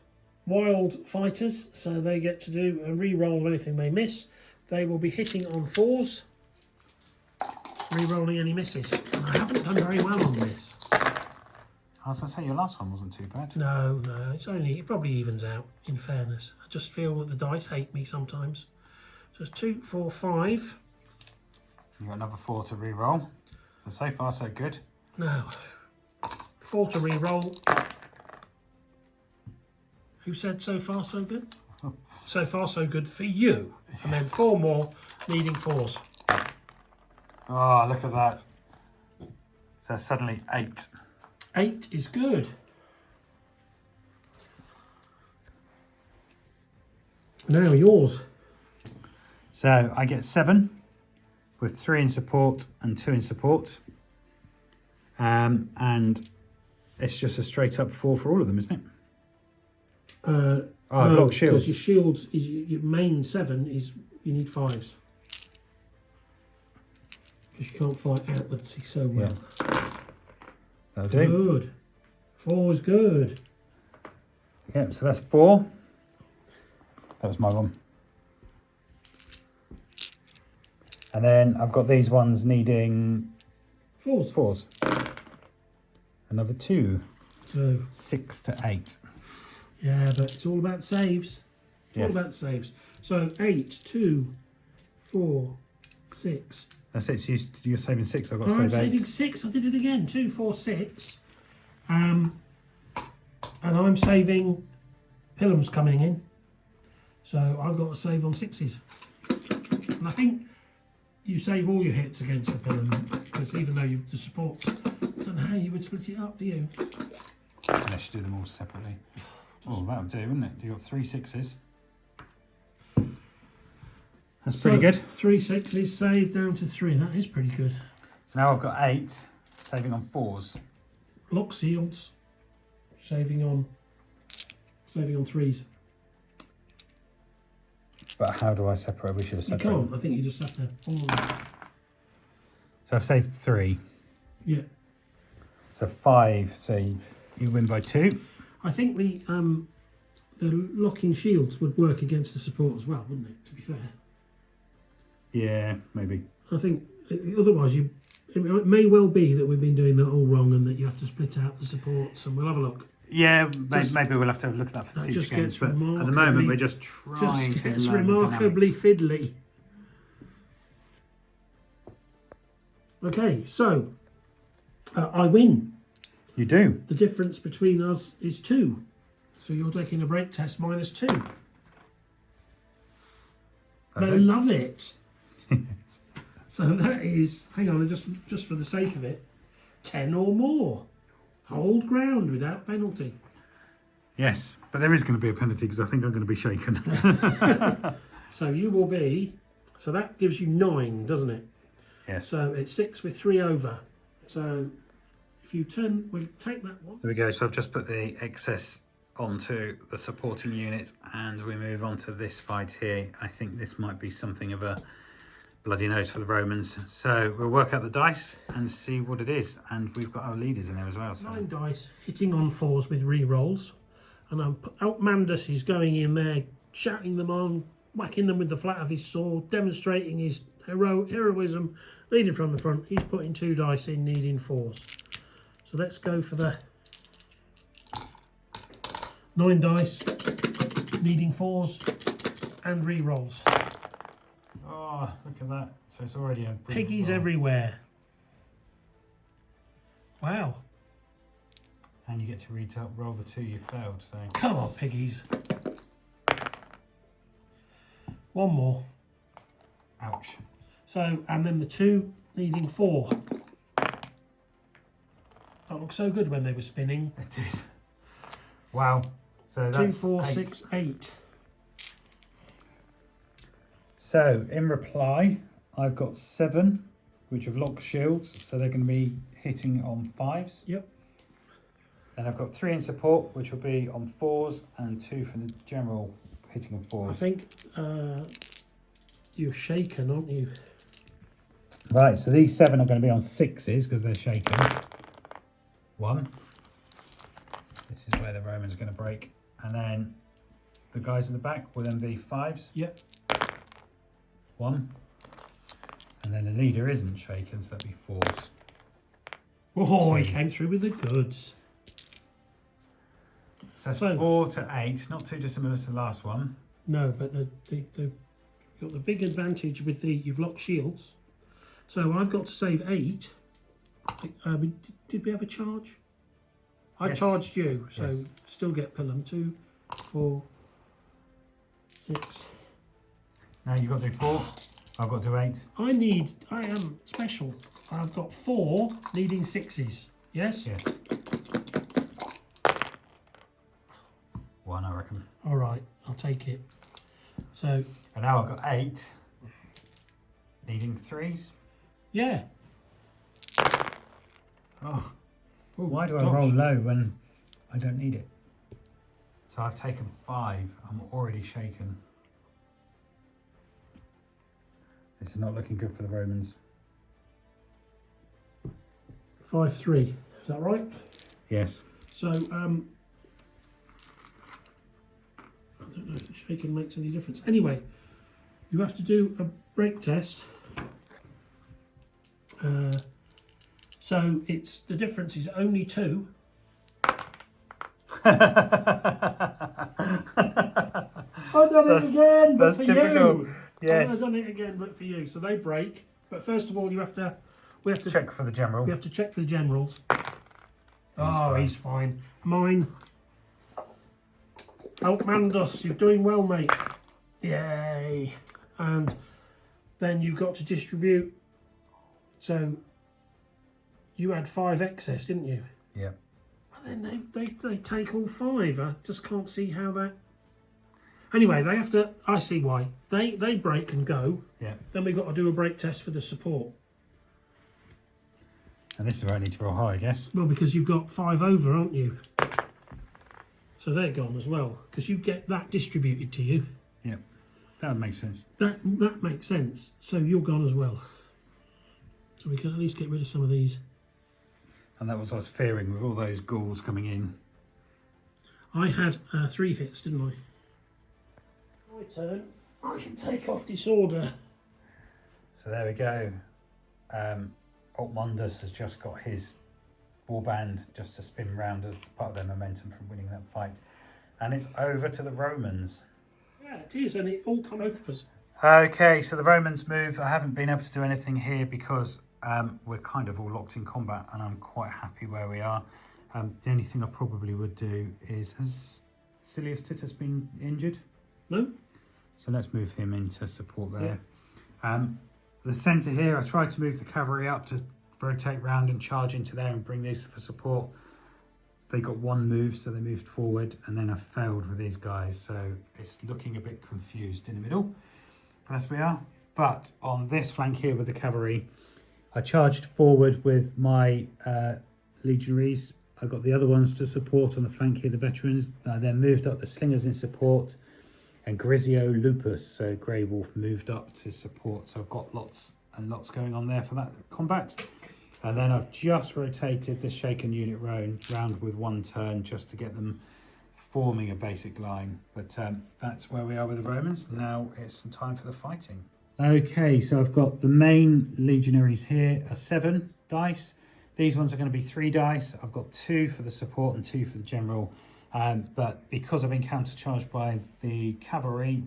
Wild Fighters, so they get to do a re-roll of anything they miss. They will be hitting on 4s, re-rolling any misses. And I haven't done very well on this. I was going to say, your last one wasn't too bad. No, it probably evens out, in fairness. I just feel that the dice hate me sometimes. So it's 2, 4, 5. You've got another 4 to re-roll. So far, so good. No. 4 to re-roll. Who said so far, so good? So far, so good for you. And then 4 more, needing 4s. Oh, look at that. So suddenly 8. 8 is good. Now yours. So I get 7 with 3 in support and 2 in support. And it's just a straight up 4 for all of them, isn't it? No, block shields. because your shields, your main 7 is, you need 5s. Because you can't fight outwards so well. Yeah. That'll do. Good. 4 is good. Yep, so that's 4. That was my one. And then I've got these ones needing fours. Another 2. So 6 to 8. yeah, but it's all about saves. Yes. All about saves. So 8, 2, 4, 6. That's it. So you're saving 6. I've got to I'm save 8. saving 6. I did it again. 2, 4, 6. And I'm saving Pilum's coming in. So I've got to save on 6s. And I think you save all your hits against the Pilum, because even though the support, I don't know how you would split it up, do you? Unless you do them all separately. Oh, that would do, wouldn't it? You've got 3 6s. That's pretty good. 3 6s saved down to 3. That is pretty good. So now I've got 8, saving on 4s. Lock shields, saving on 3s. But how do I separate? We should have You separated. can't. I think you just have to. So I've saved 3. Yeah. So 5. So you win by 2. I think the locking shields would work against the support as well, wouldn't it? To be fair. Yeah, maybe. I think otherwise it may well be that we've been doing that all wrong and that you have to split out the supports, and we'll have a look. Yeah, maybe we'll have to look at that for That future just games. gets But at the moment, remarkably- we're just trying Just to gets learn the remarkably dynamics. fiddly. Okay, so I win. You do. The difference between us is 2. So you're taking a break test minus 2. That's I it. love it. So that is, hang on, just for the sake of it, 10 or more. Hold ground without penalty. Yes, but there is going to be a penalty because I think I'm going to be shaken. So you will be, so that gives you 9, doesn't it? Yes. So it's 6 with 3 over. So if you turn, we'll take that one. There we go. So I've just put the excess onto the supporting unit and we move on to this fight here. I think this might be something of a bloody nose for the Romans. So we'll work out the dice and see what it is. And we've got our leaders in there as well. So 9 dice, hitting on 4s with re-rolls. And Outmandus is going in there, shouting them on, whacking them with the flat of his sword, demonstrating his heroism, leading from the front. He's putting 2 dice in, needing 4s. So let's go for the 9 dice, needing 4s and re-rolls. oh, look at that. So it's already a brilliant Piggies roll. everywhere. Wow. And you get to roll the 2 you failed. So Come on, piggies. One more. ouch. So, and then the 2 needing 4. That looked so good when they were spinning. It did. Wow. So 2, that's 4, 8. 6, 8. So in reply, I've got 7, which have locked shields, so they're going to be hitting on 5s. Yep. Then I've got 3 in support, which will be on 4s, and 2 for the general hitting on 4s. I think you're shaken, aren't you? Right, so these 7 are going to be on 6s because they're shaken. 1. This is where the Romans are going to break. And then the guys in the back will then be 5s. Yep. 1. And then the leader isn't shaken, so that'll be 4s. Oh, he 2. came through with the goods. So that's So- 4 to 8, not too dissimilar to the last one. No, but you've got the big advantage with you've locked shields. So I've got to save 8. Did we have a charge? I Yes. charged you, so Yes. still get Pilum. 2, 4, 6. Now you've got to do 4. I've got to do 8. I am special. I've got 4 needing 6s. Yes? Yes. 1, I reckon. All right, I'll take it. So, And now I've got 8. Needing 3s. yeah. Oh, Oh, why do I gosh. roll low when I don't need it? So I've taken 5. I'm already shaken. This is not looking good for the Romans. 5-3. Is that right? Yes. So, don't know if the shaking makes any difference. Anyway, you have to do a break test. So it's the difference is only 2. That's I've done it again, but for typical. you. Yes. I've done it again, but for you. So they break. But first of all, we have to check for the general. We have to check for the generals. Fine. He's fine. Mine. Outmanned, you're doing well, mate. Yay. And then you've got to distribute. So you had 5 excess, didn't you? Yeah. And then they take all 5. I just can't see how that... Anyway, they have to... I see why. They break and go. Yeah. Then we've got to do a break test for the support. And this is where I need to roll high, I guess. Well, because you've got 5 over, aren't you? So they're gone as well. Because you get that distributed to you. Yeah. That would make sense. That makes sense. So you're gone as well. So we can at least get rid of some of these. And that was what I was fearing with all those Gauls coming in. I had 3 hits, didn't I? My turn. I can take off disorder. So there we go. Altmundus has just got his warband just to spin round as part of their momentum from winning that fight. And it's over to the Romans. Yeah, it is, and it all come over us. Okay, so the Romans move. I haven't been able to do anything here because we're kind of all locked in combat and I'm quite happy where we are. The only thing I probably would do is, has Silius Titus been injured? No? So let's move him into support there. Yeah. The centre here, I tried to move the cavalry up to rotate round and charge into there and bring these for support. They got 1 move, so they moved forward, and then I failed with these guys, so it's looking a bit confused in the middle. But that's where we are. But on this flank here with the cavalry, I charged forward with my legionaries. I got the other ones to support on the flank here, the veterans. I then moved up the slingers in support, and Grisio Lupus, so Grey Wolf, moved up to support. So I've got lots and lots going on there for that combat. And then I've just rotated the shaken unit round with 1 turn just to get them forming a basic line. But that's where we are with the Romans. Now it's some time for the fighting. Okay, so I've got the main legionaries here are 7 dice. These ones are going to be 3 dice. I've got 2 for the support and 2 for the general. But because I've been countercharged by the cavalry,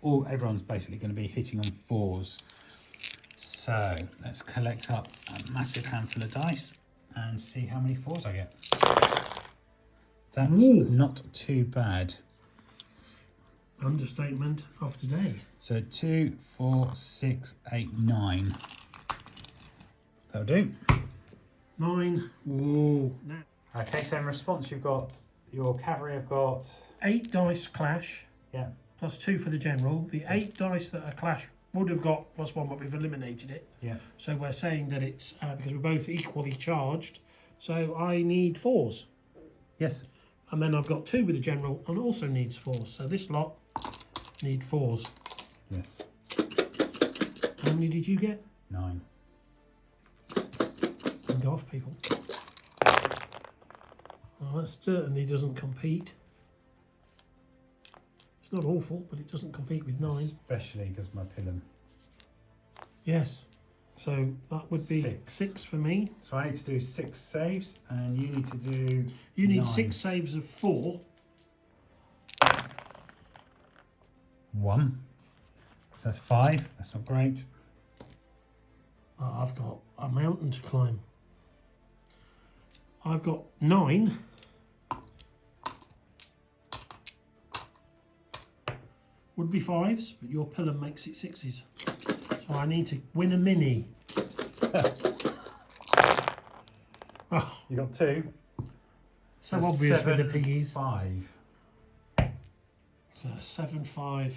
everyone's basically going to be hitting on 4s. So let's collect up a massive handful of dice and see how many 4s I get. That's not too bad. Understatement of today. So 2, 4, 6, 8, 9. That'll do. 9. Whoa. Now. Okay, so in response you've got your cavalry have got 8 dice clash. Yeah. Plus 2 for the general. The 8 dice that are clash would have got +1, but we've eliminated it. Yeah. So we're saying that it's because we're both equally charged. So I need 4s. Yes. And then I've got 2 with the general and also needs 4s. So this lot need 4s. Yes. How many did you get? 9. And go off, people. Well, that certainly doesn't compete. It's not awful, but it doesn't compete with 9. Especially because my pilum. Yes. So that would be 6 for me. So I need to do 6 saves, and you need to do. You need 9. 6 saves of 4. 1. So that's 5. That's not great. Oh, I've got a mountain to climb. I've got 9. Would be 5s, but your pillar makes it 6s. So I need to win a mini. Oh, You got 2. so obvious with the piggies. 5. So 7-5.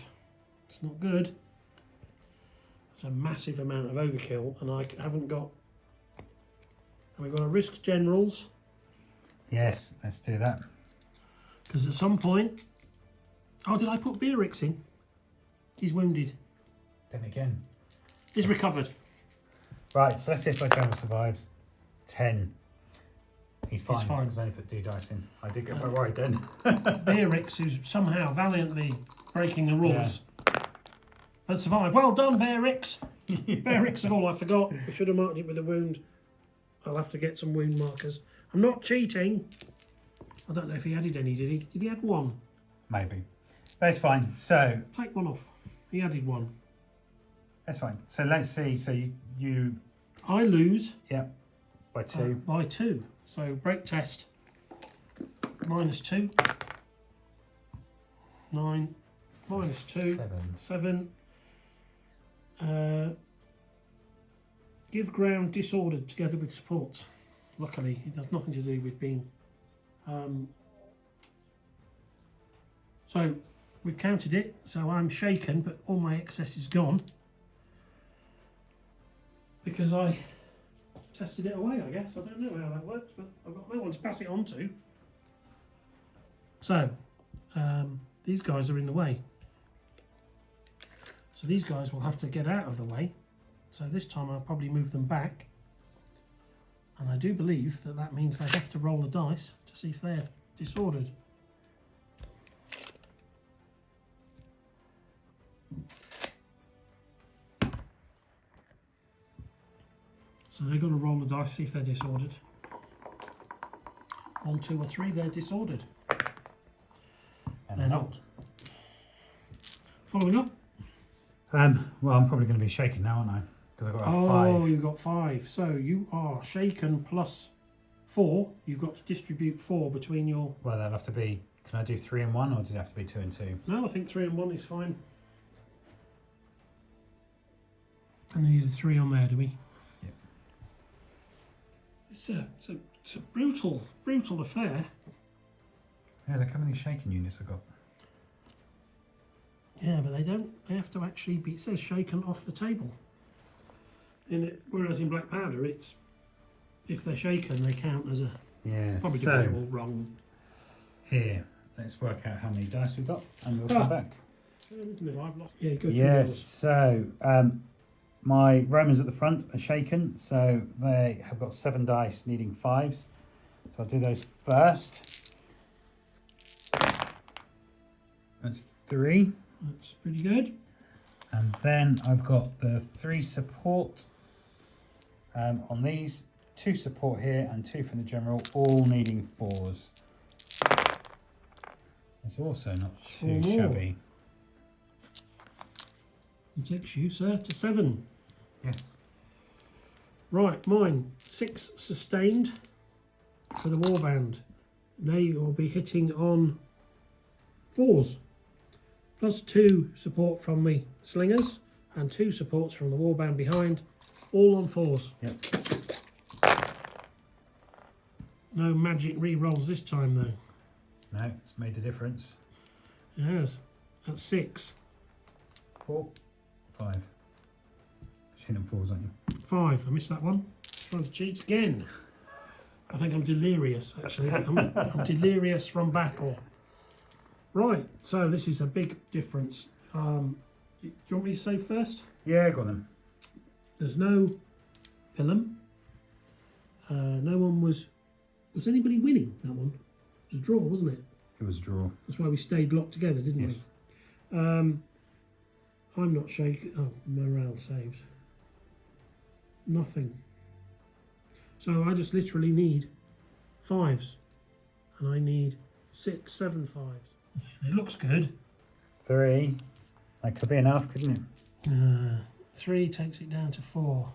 It's not good. It's a massive amount of overkill, and I haven't got. Have we got to risk generals? Yes, let's do that. Because at some point. Oh, did I put Beorix in? He's wounded. Then again. He's recovered. Right, so let's see if my general survives. 10. He's fine. He's fine. Because I only put 2 dice in. I did get quite worried then. Bearix, who's somehow valiantly breaking the rules, but survived. Well done, Bearix. Bearix, oh, I forgot. I should have marked it with a wound. I'll have to get some wound markers. I'm not cheating. I don't know if he added any, did he? Did he add 1? Maybe. But it's fine. So... Take 1 off. He added 1. That's fine. So let's see. So you I lose. Yeah. By 2. By 2. So break test. -2. 9. -2. 7. Give ground disordered together with support. Luckily, it has nothing to do with being... So, we've counted it, so I'm shaken, but all my excess is gone. Because I tested it away, I guess. I don't know how that works, but I've got no one to pass it on to. So, these guys are in the way. So these guys will have to get out of the way. So this time I'll probably move them back. And I do believe that that means they have to roll a dice to see if they're disordered. So they've got to roll a dice, see if they're disordered. 1, 2 or 3, they're disordered. And they're not. Following up? Well, I'm probably going to be shaken now, aren't I? Because I've got 5. Oh, you've got 5. So you are shaken plus 4. You've got to distribute 4 between your... Well, that'll have to be... Can I do 3 and 1, or does it have to be 2 and 2? No, I think 3 and 1 is fine. And then you did 3 on there, do we? Yep. It's a brutal affair. Yeah, look how many shaken units I've got. Yeah, but they have to actually be, it says shaken off the table. Whereas in Black Powder, it's, if they're shaken, they count as a... Yeah, probably so... doing it all wrong. Here, let's work out how many dice we've got, and we'll come back. Isn't it? I've lost... Yeah, go Yes, so... my Romans at the front are shaken, so they have got 7 dice needing 5s. So I'll do those first. That's 3. That's pretty good. And then I've got the 3 support on these, 2 support here and 2 from the general, all needing 4s. It's also not too shabby. It takes you, sir, to 7. Yes. Right, mine 6 sustained for the warband. They will be hitting on 4s. Plus 2 support from the slingers and 2 supports from the warband behind, all on 4s. Yep. No magic re-rolls this time though. No, it's made a difference. Yes, that's 6. 4, 5. Hitting 4s, aren't you? 5, I missed that one. Trying to cheat again. I think I'm delirious actually. I'm delirious from battle. Right, so this is a big difference. Do you want me to say first? Yeah, go on then. There's no Pilum. No one was anybody winning that one? It was a draw, wasn't it? It was a draw. That's why we stayed locked together, didn't Yes. we? I'm not shaken. Oh, morale saved. Nothing. So I just literally need 5s. And I need 6, 7 5s. It looks good. 3. That could be enough, couldn't it? 3 takes it down to 4.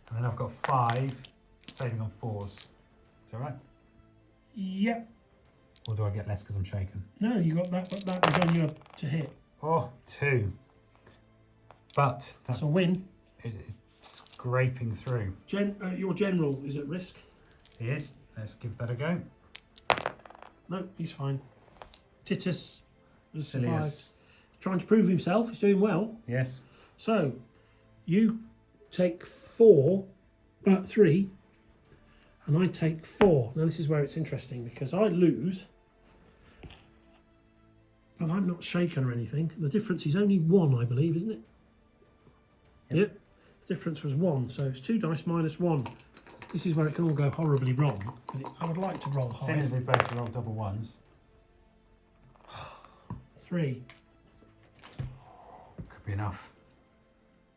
And then I've got 5 saving on 4s. Is that right? Yep. Or do I get less because I'm shaken? No, you got that, but that was on you to hit. Oh, 2. But That's a win. it is scraping through. Your general is at risk. He is. Let's give that a go. No, he's fine. Titus has Silius. survived. Trying to prove himself. He's doing well. Yes. So, you take 3, and I take 4. Now this is where it's interesting because I lose, but I'm not shaken or anything. The difference is only 1, I believe, isn't it? Yep. The difference was 1, so it's 2 dice minus 1. This is where it can all go horribly wrong. I would like to roll Seems high. we both roll double ones. 3. Could be enough.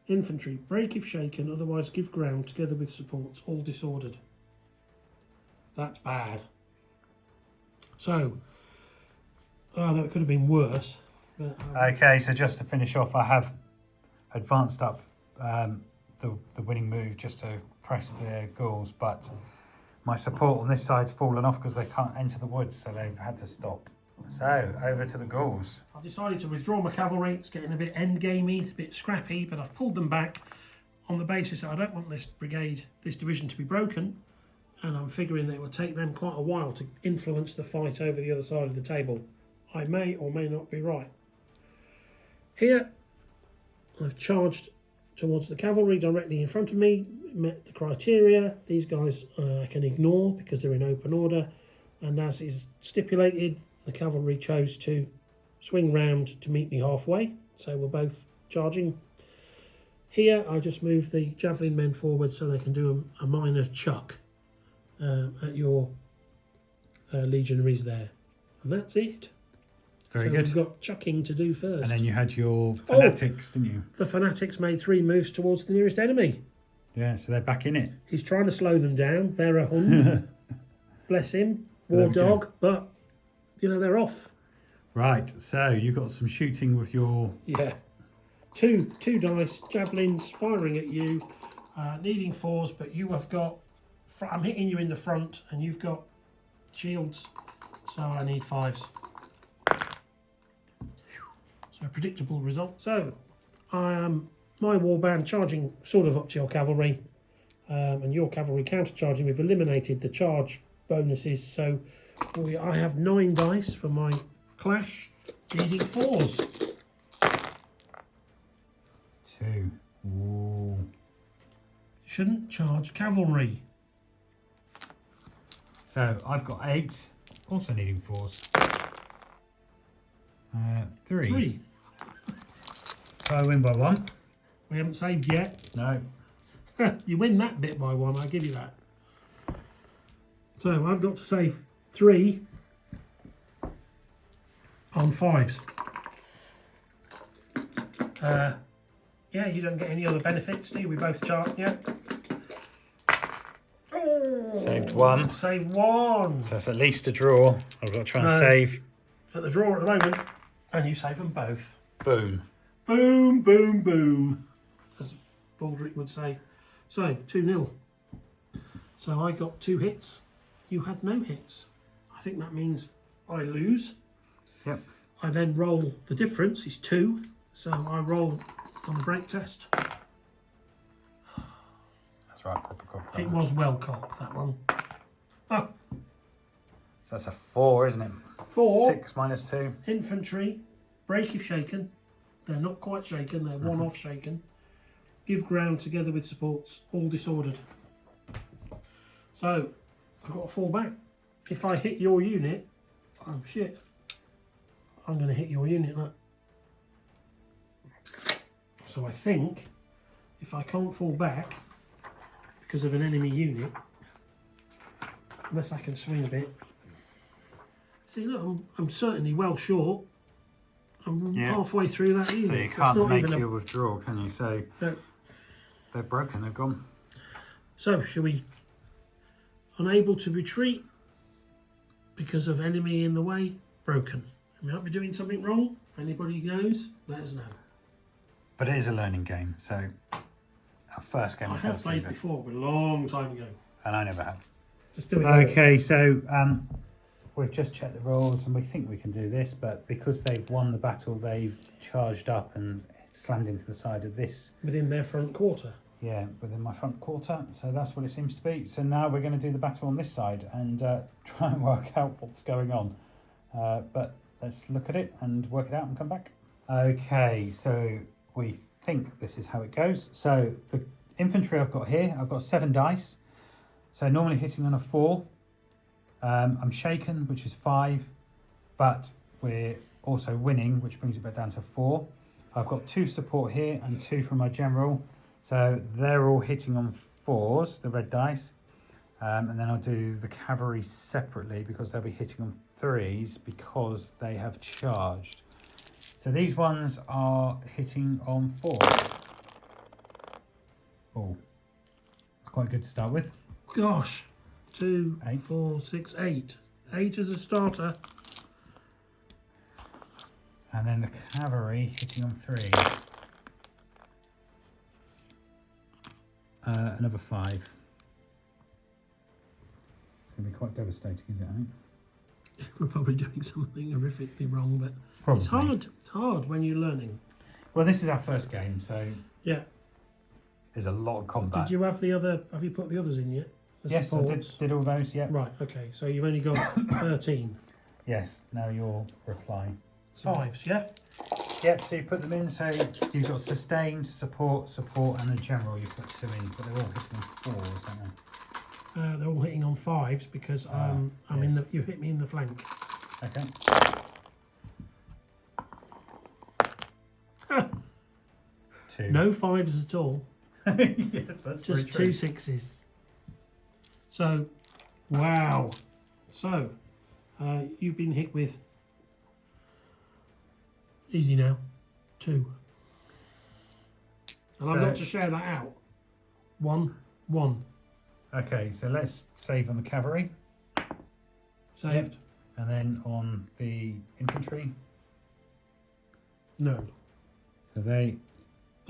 Infantry, break if shaken, otherwise give ground together with supports, all disordered. That's bad. So, that could have been worse. But, Okay, so just to finish off, I have advanced up the winning move just to press the Gauls, but my support on this side's fallen off because they can't enter the woods, so they've had to stop. So, over to the Gauls. I've decided to withdraw my cavalry. It's getting a bit endgamey, a bit scrappy, but I've pulled them back on the basis that I don't want this brigade, this division to be broken, and I'm figuring that it will take them quite a while to influence the fight over the other side of the table. I may or may not be right. Here, I've charged towards the cavalry directly in front of me, met the criteria. These guys I can ignore because they're in open order, and as is stipulated, the cavalry chose to swing round to meet me halfway, so we're both charging. Here I just move the javelin men forward so they can do a minor chuck at your legionaries there. And that's it. Very so good. We've got chucking to do first. And then you had your fanatics, didn't you? The fanatics made 3 moves towards the nearest enemy. Yeah, so they're back in it. He's trying to slow them down. They're a hund. Bless him. War dog. But, they're off. Right, so you got some shooting with your... Yeah. Two dice, javelins firing at you, needing 4s, but you have got... I'm hitting you in the front, and you've got shields, so I need 5s. So a predictable result. So, I am my warband charging sort of up to your cavalry, and your cavalry counter-charging. We've eliminated the charge bonuses, so I have 9 dice for my clash, needing 4s. 2. Ooh. Shouldn't charge cavalry. So I've got 8, also needing 4s. 3. 3. So I win by 1. We haven't saved yet. No. You win that bit by 1, I'll give you that. So I've got to save 3 on 5s. Yeah, you don't get any other benefits, do you? We both chart, yeah? Oh, Saved 1. Save 1. So that's at least a draw. I've got to try and save. At the draw at the moment, and you save them both. Boom. Boom, boom, boom, as Baldric would say. So, 2-0. So I got 2 hits. You had no hits. I think that means I lose. Yep. I then roll, the difference is 2. So I roll on the break test. That's right, proper cock. It was well cocked, that one. Ah, So that's a 4, isn't it? 4. 6 minus 2. Infantry, break if shaken. They're not quite shaken, they're one off shaken. Give ground together with supports, all disordered. So, I've got to fall back. If I hit your unit, oh shit, I'm going to hit your unit. Look. So I think, if I can't fall back because of an enemy unit, unless I can swing a bit. See, look, I'm certainly well short. I'm halfway through that unit. So you can't make your withdrawal, can you? So no. They're broken, they're gone. So, shall we... Unable to retreat because of enemy in the way, broken. We might be doing something wrong. If anybody knows, let us know. But it is a learning game, so our first game of Hail I have played Caesar. before, but a long time ago. And I never have. Just do it. Okay, so we've just checked the rules and we think we can do this, but because they've won the battle, they've charged up and slammed into the side of this. Within their front quarter. Yeah, within my front quarter, so that's what it seems to be. So now we're going to do the battle on this side and try and work out what's going on. But let's look at it and work it out and come back. Okay, so we think this is how it goes. So the infantry I've got here, I've got 7 dice. So normally hitting on a 4. I'm shaken, which is 5, but we're also winning, which brings it back down to 4. I've got 2 support here and 2 from my general. So they're all hitting on 4s, the red dice. And then I'll do the cavalry separately because they'll be hitting on 3s because they have charged. So these ones are hitting on 4. Oh, it's quite good to start with. Gosh, 2, 8. 4, 6, 8. 8 as a starter. And then the cavalry hitting on 3s. Another 5. It's going to be quite devastating, is it, I think? We're probably doing something horrifically wrong, but Probably. it's hard. It's hard when you're learning. Well, this is our first game, so Yeah. there's a lot of combat. Did you have the other? Have you put the others in yet? The Yes, I supports? did all those, yeah. Right. Okay. So you've only got 13. Yes, now your reply. 5s, yeah. Yep, so you put them in, so you've got sustained, support, and the general you put 2 in, but they're all hitting on 4s, aren't they? They're all hitting on 5s because I'm in yes. the. You hit me in the flank. Okay. 2. No 5s at all. Yeah, that's very Just true. 2 6s. So, wow. So, you've been hit with. Easy now. 2. And I've So- got to share that out. 1, 1. Okay, so let's save on the cavalry, Saved. and then on the infantry. No. So they've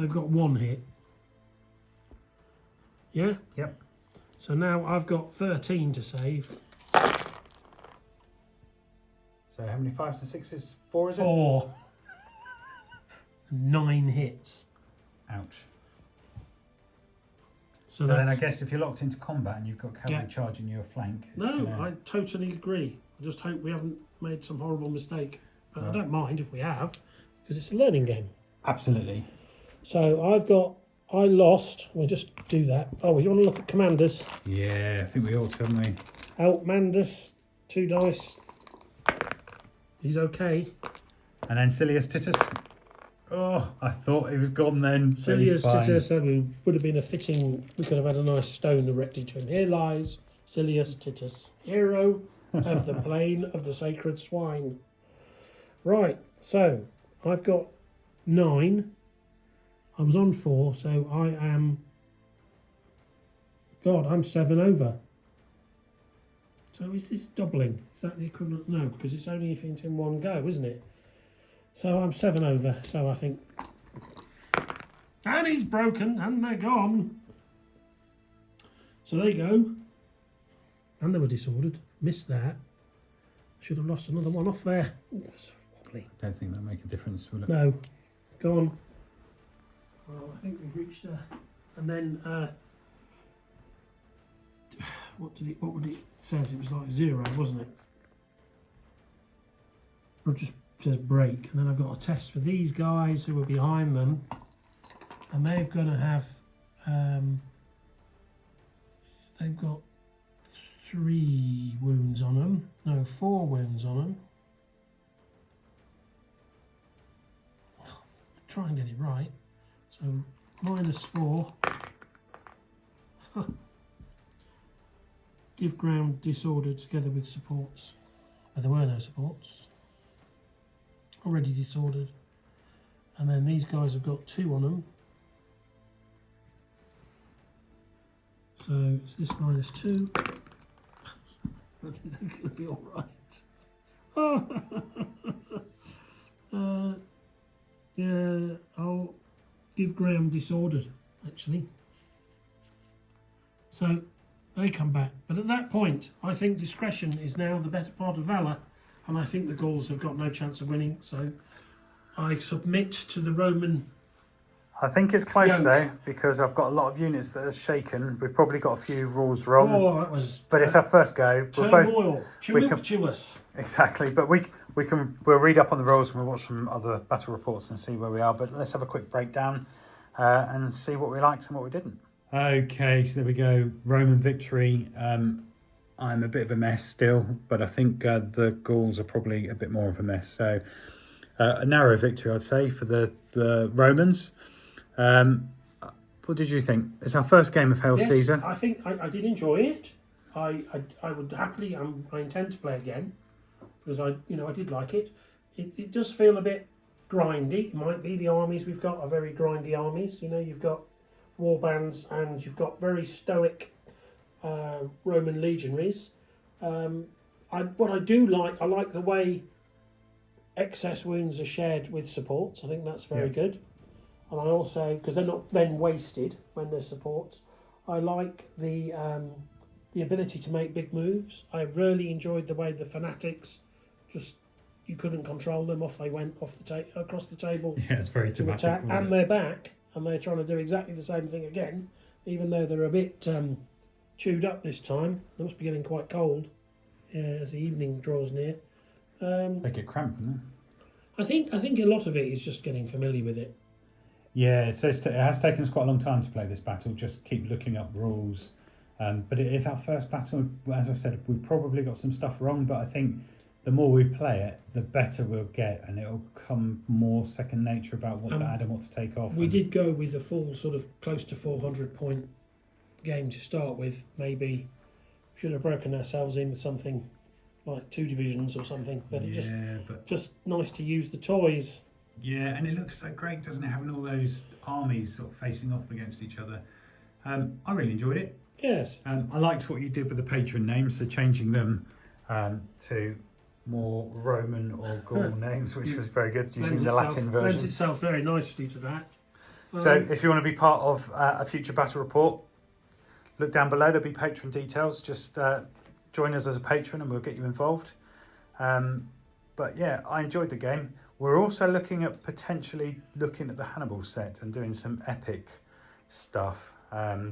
got 1 hit. Yeah? Yep. So now I've got 13 to save. So how many 5s and 6s? 4 is it? 4. 9 hits. Ouch. So But then I that's... guess if you're locked into combat and you've got cavalry Yeah. charging your flank, it's No, gonna... I totally agree. I just hope we haven't made some horrible mistake. But I Right. don't mind if we have, because it's a learning game. Absolutely. So I lost. We'll just do that. Oh, you want to look at commanders? Yeah, I think we ought to, haven't we? Outmandus, 2 dice. He's okay. And then Silius Titus. Oh, I thought he was gone then. but Silius he's fine. Titus, that would have been a fitting. We could have had a nice stone erected to him. Here lies Silius Titus, hero of the plain of the sacred swine. Right, so I've got 9. I was on 4, so I am. God, I'm 7 over. So is this doubling? Is that the equivalent? No, because it's only if it's in one go, isn't it? So I'm 7 over. So I think. And he's broken, and they're gone. So there you go. And they were disordered. Missed that. Should have lost another one off there. Ooh, that's so wobbly. I don't think that'll make a difference, will it? No, gone. Well, I think we've reached a. And then. What would it says? It was like 0, wasn't it? Or it just says break, and then I've got a test for these guys who are behind them, and they've got to have. They've got 3 wounds on them. No, 4 wounds on them. Try and get it right. So -4. Give ground disorder together with supports. But there were no supports. Already disordered. And then these guys have got 2 on them. So it's this -2. I think they're going to be alright. Yeah, I'll give ground disordered, actually. So they come back. But at that point, I think discretion is now the better part of valour, and I think the Gauls have got no chance of winning, so I submit to the Roman. I think it's close Yoke. though, because I've got a lot of units that are shaken. We've probably got a few rules wrong, Oh, that was but it's our first go. We're both turmoil, we can- tumultuous. exactly, but we'll read up on the rules and we'll watch some other battle reports and see where we are. But let's have a quick breakdown and see what we liked and what we didn't. Okay, so there we go. Roman victory. I'm a bit of a mess still, but I think the Gauls are probably a bit more of a mess. So a narrow victory, I'd say, for the Romans. What did you think? It's our first game of Hail Yes, Caesar. I think I did enjoy it. I would happily, I intend to play again, because I did like it. It does feel a bit grindy. It might be the armies we've got are very grindy armies. You've got war bands and you've got very stoic Roman legionaries. What I do like, I like the way excess wounds are shared with supports. I think that's very good. And I also, because they're not then wasted when there's supports, I like the ability to make big moves. I really enjoyed the way the fanatics you couldn't control them. Off they went across the table. Yeah, it's very to thematic, attack, and they're back, and they're trying to do exactly the same thing again, even though they're a bit chewed up this time. They must be getting quite cold as the evening draws near. They get cramped, don't I think a lot of it is just getting familiar with it. Yeah, it has taken us quite a long time to play this battle. Just keep looking up rules, but it is our first battle. As I said, we probably got some stuff wrong, but I think the more we play it, the better we'll get, and it'll come more second nature about what to add and what to take off. We did go with a full sort of close to 400 point game to start with. Maybe should have broken ourselves in with something like 2 divisions or something, but just nice to use the toys. Yeah, and it looks so great, doesn't it, having all those armies sort of facing off against each other. I really enjoyed it. Yes. I liked what you did with the patron names, so changing them to more Roman or Gaul names, which was very good, using the Latin version. Lends itself very nicely to that. So if you want to be part of a future battle report, look down below, there'll be patron details. Just join us as a patron and we'll get you involved. But yeah, I enjoyed the game. We're also looking at potentially looking at the Hannibal set and doing some epic stuff,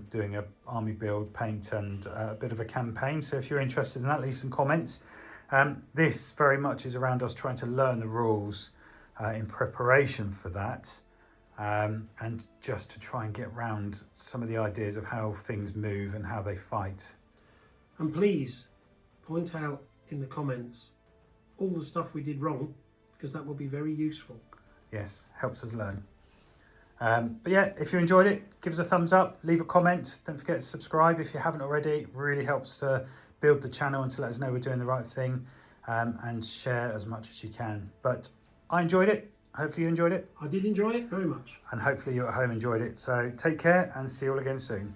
doing a army build, paint, and a bit of a campaign. So if you're interested in that, leave some comments. This very much is around us trying to learn the rules in preparation for that, and just to try and get round some of the ideas of how things move and how they fight. And please point out in the comments all the stuff we did wrong, because that will be very useful. Yes, helps us learn. But yeah, if you enjoyed it, give us a thumbs up, leave a comment. Don't forget to subscribe if you haven't already. It really helps to build the channel and to let us know we're doing the right thing, and share as much as you can. But I enjoyed it. Hopefully you enjoyed it. I did enjoy it very much. And hopefully you at home enjoyed it. So take care and see you all again soon.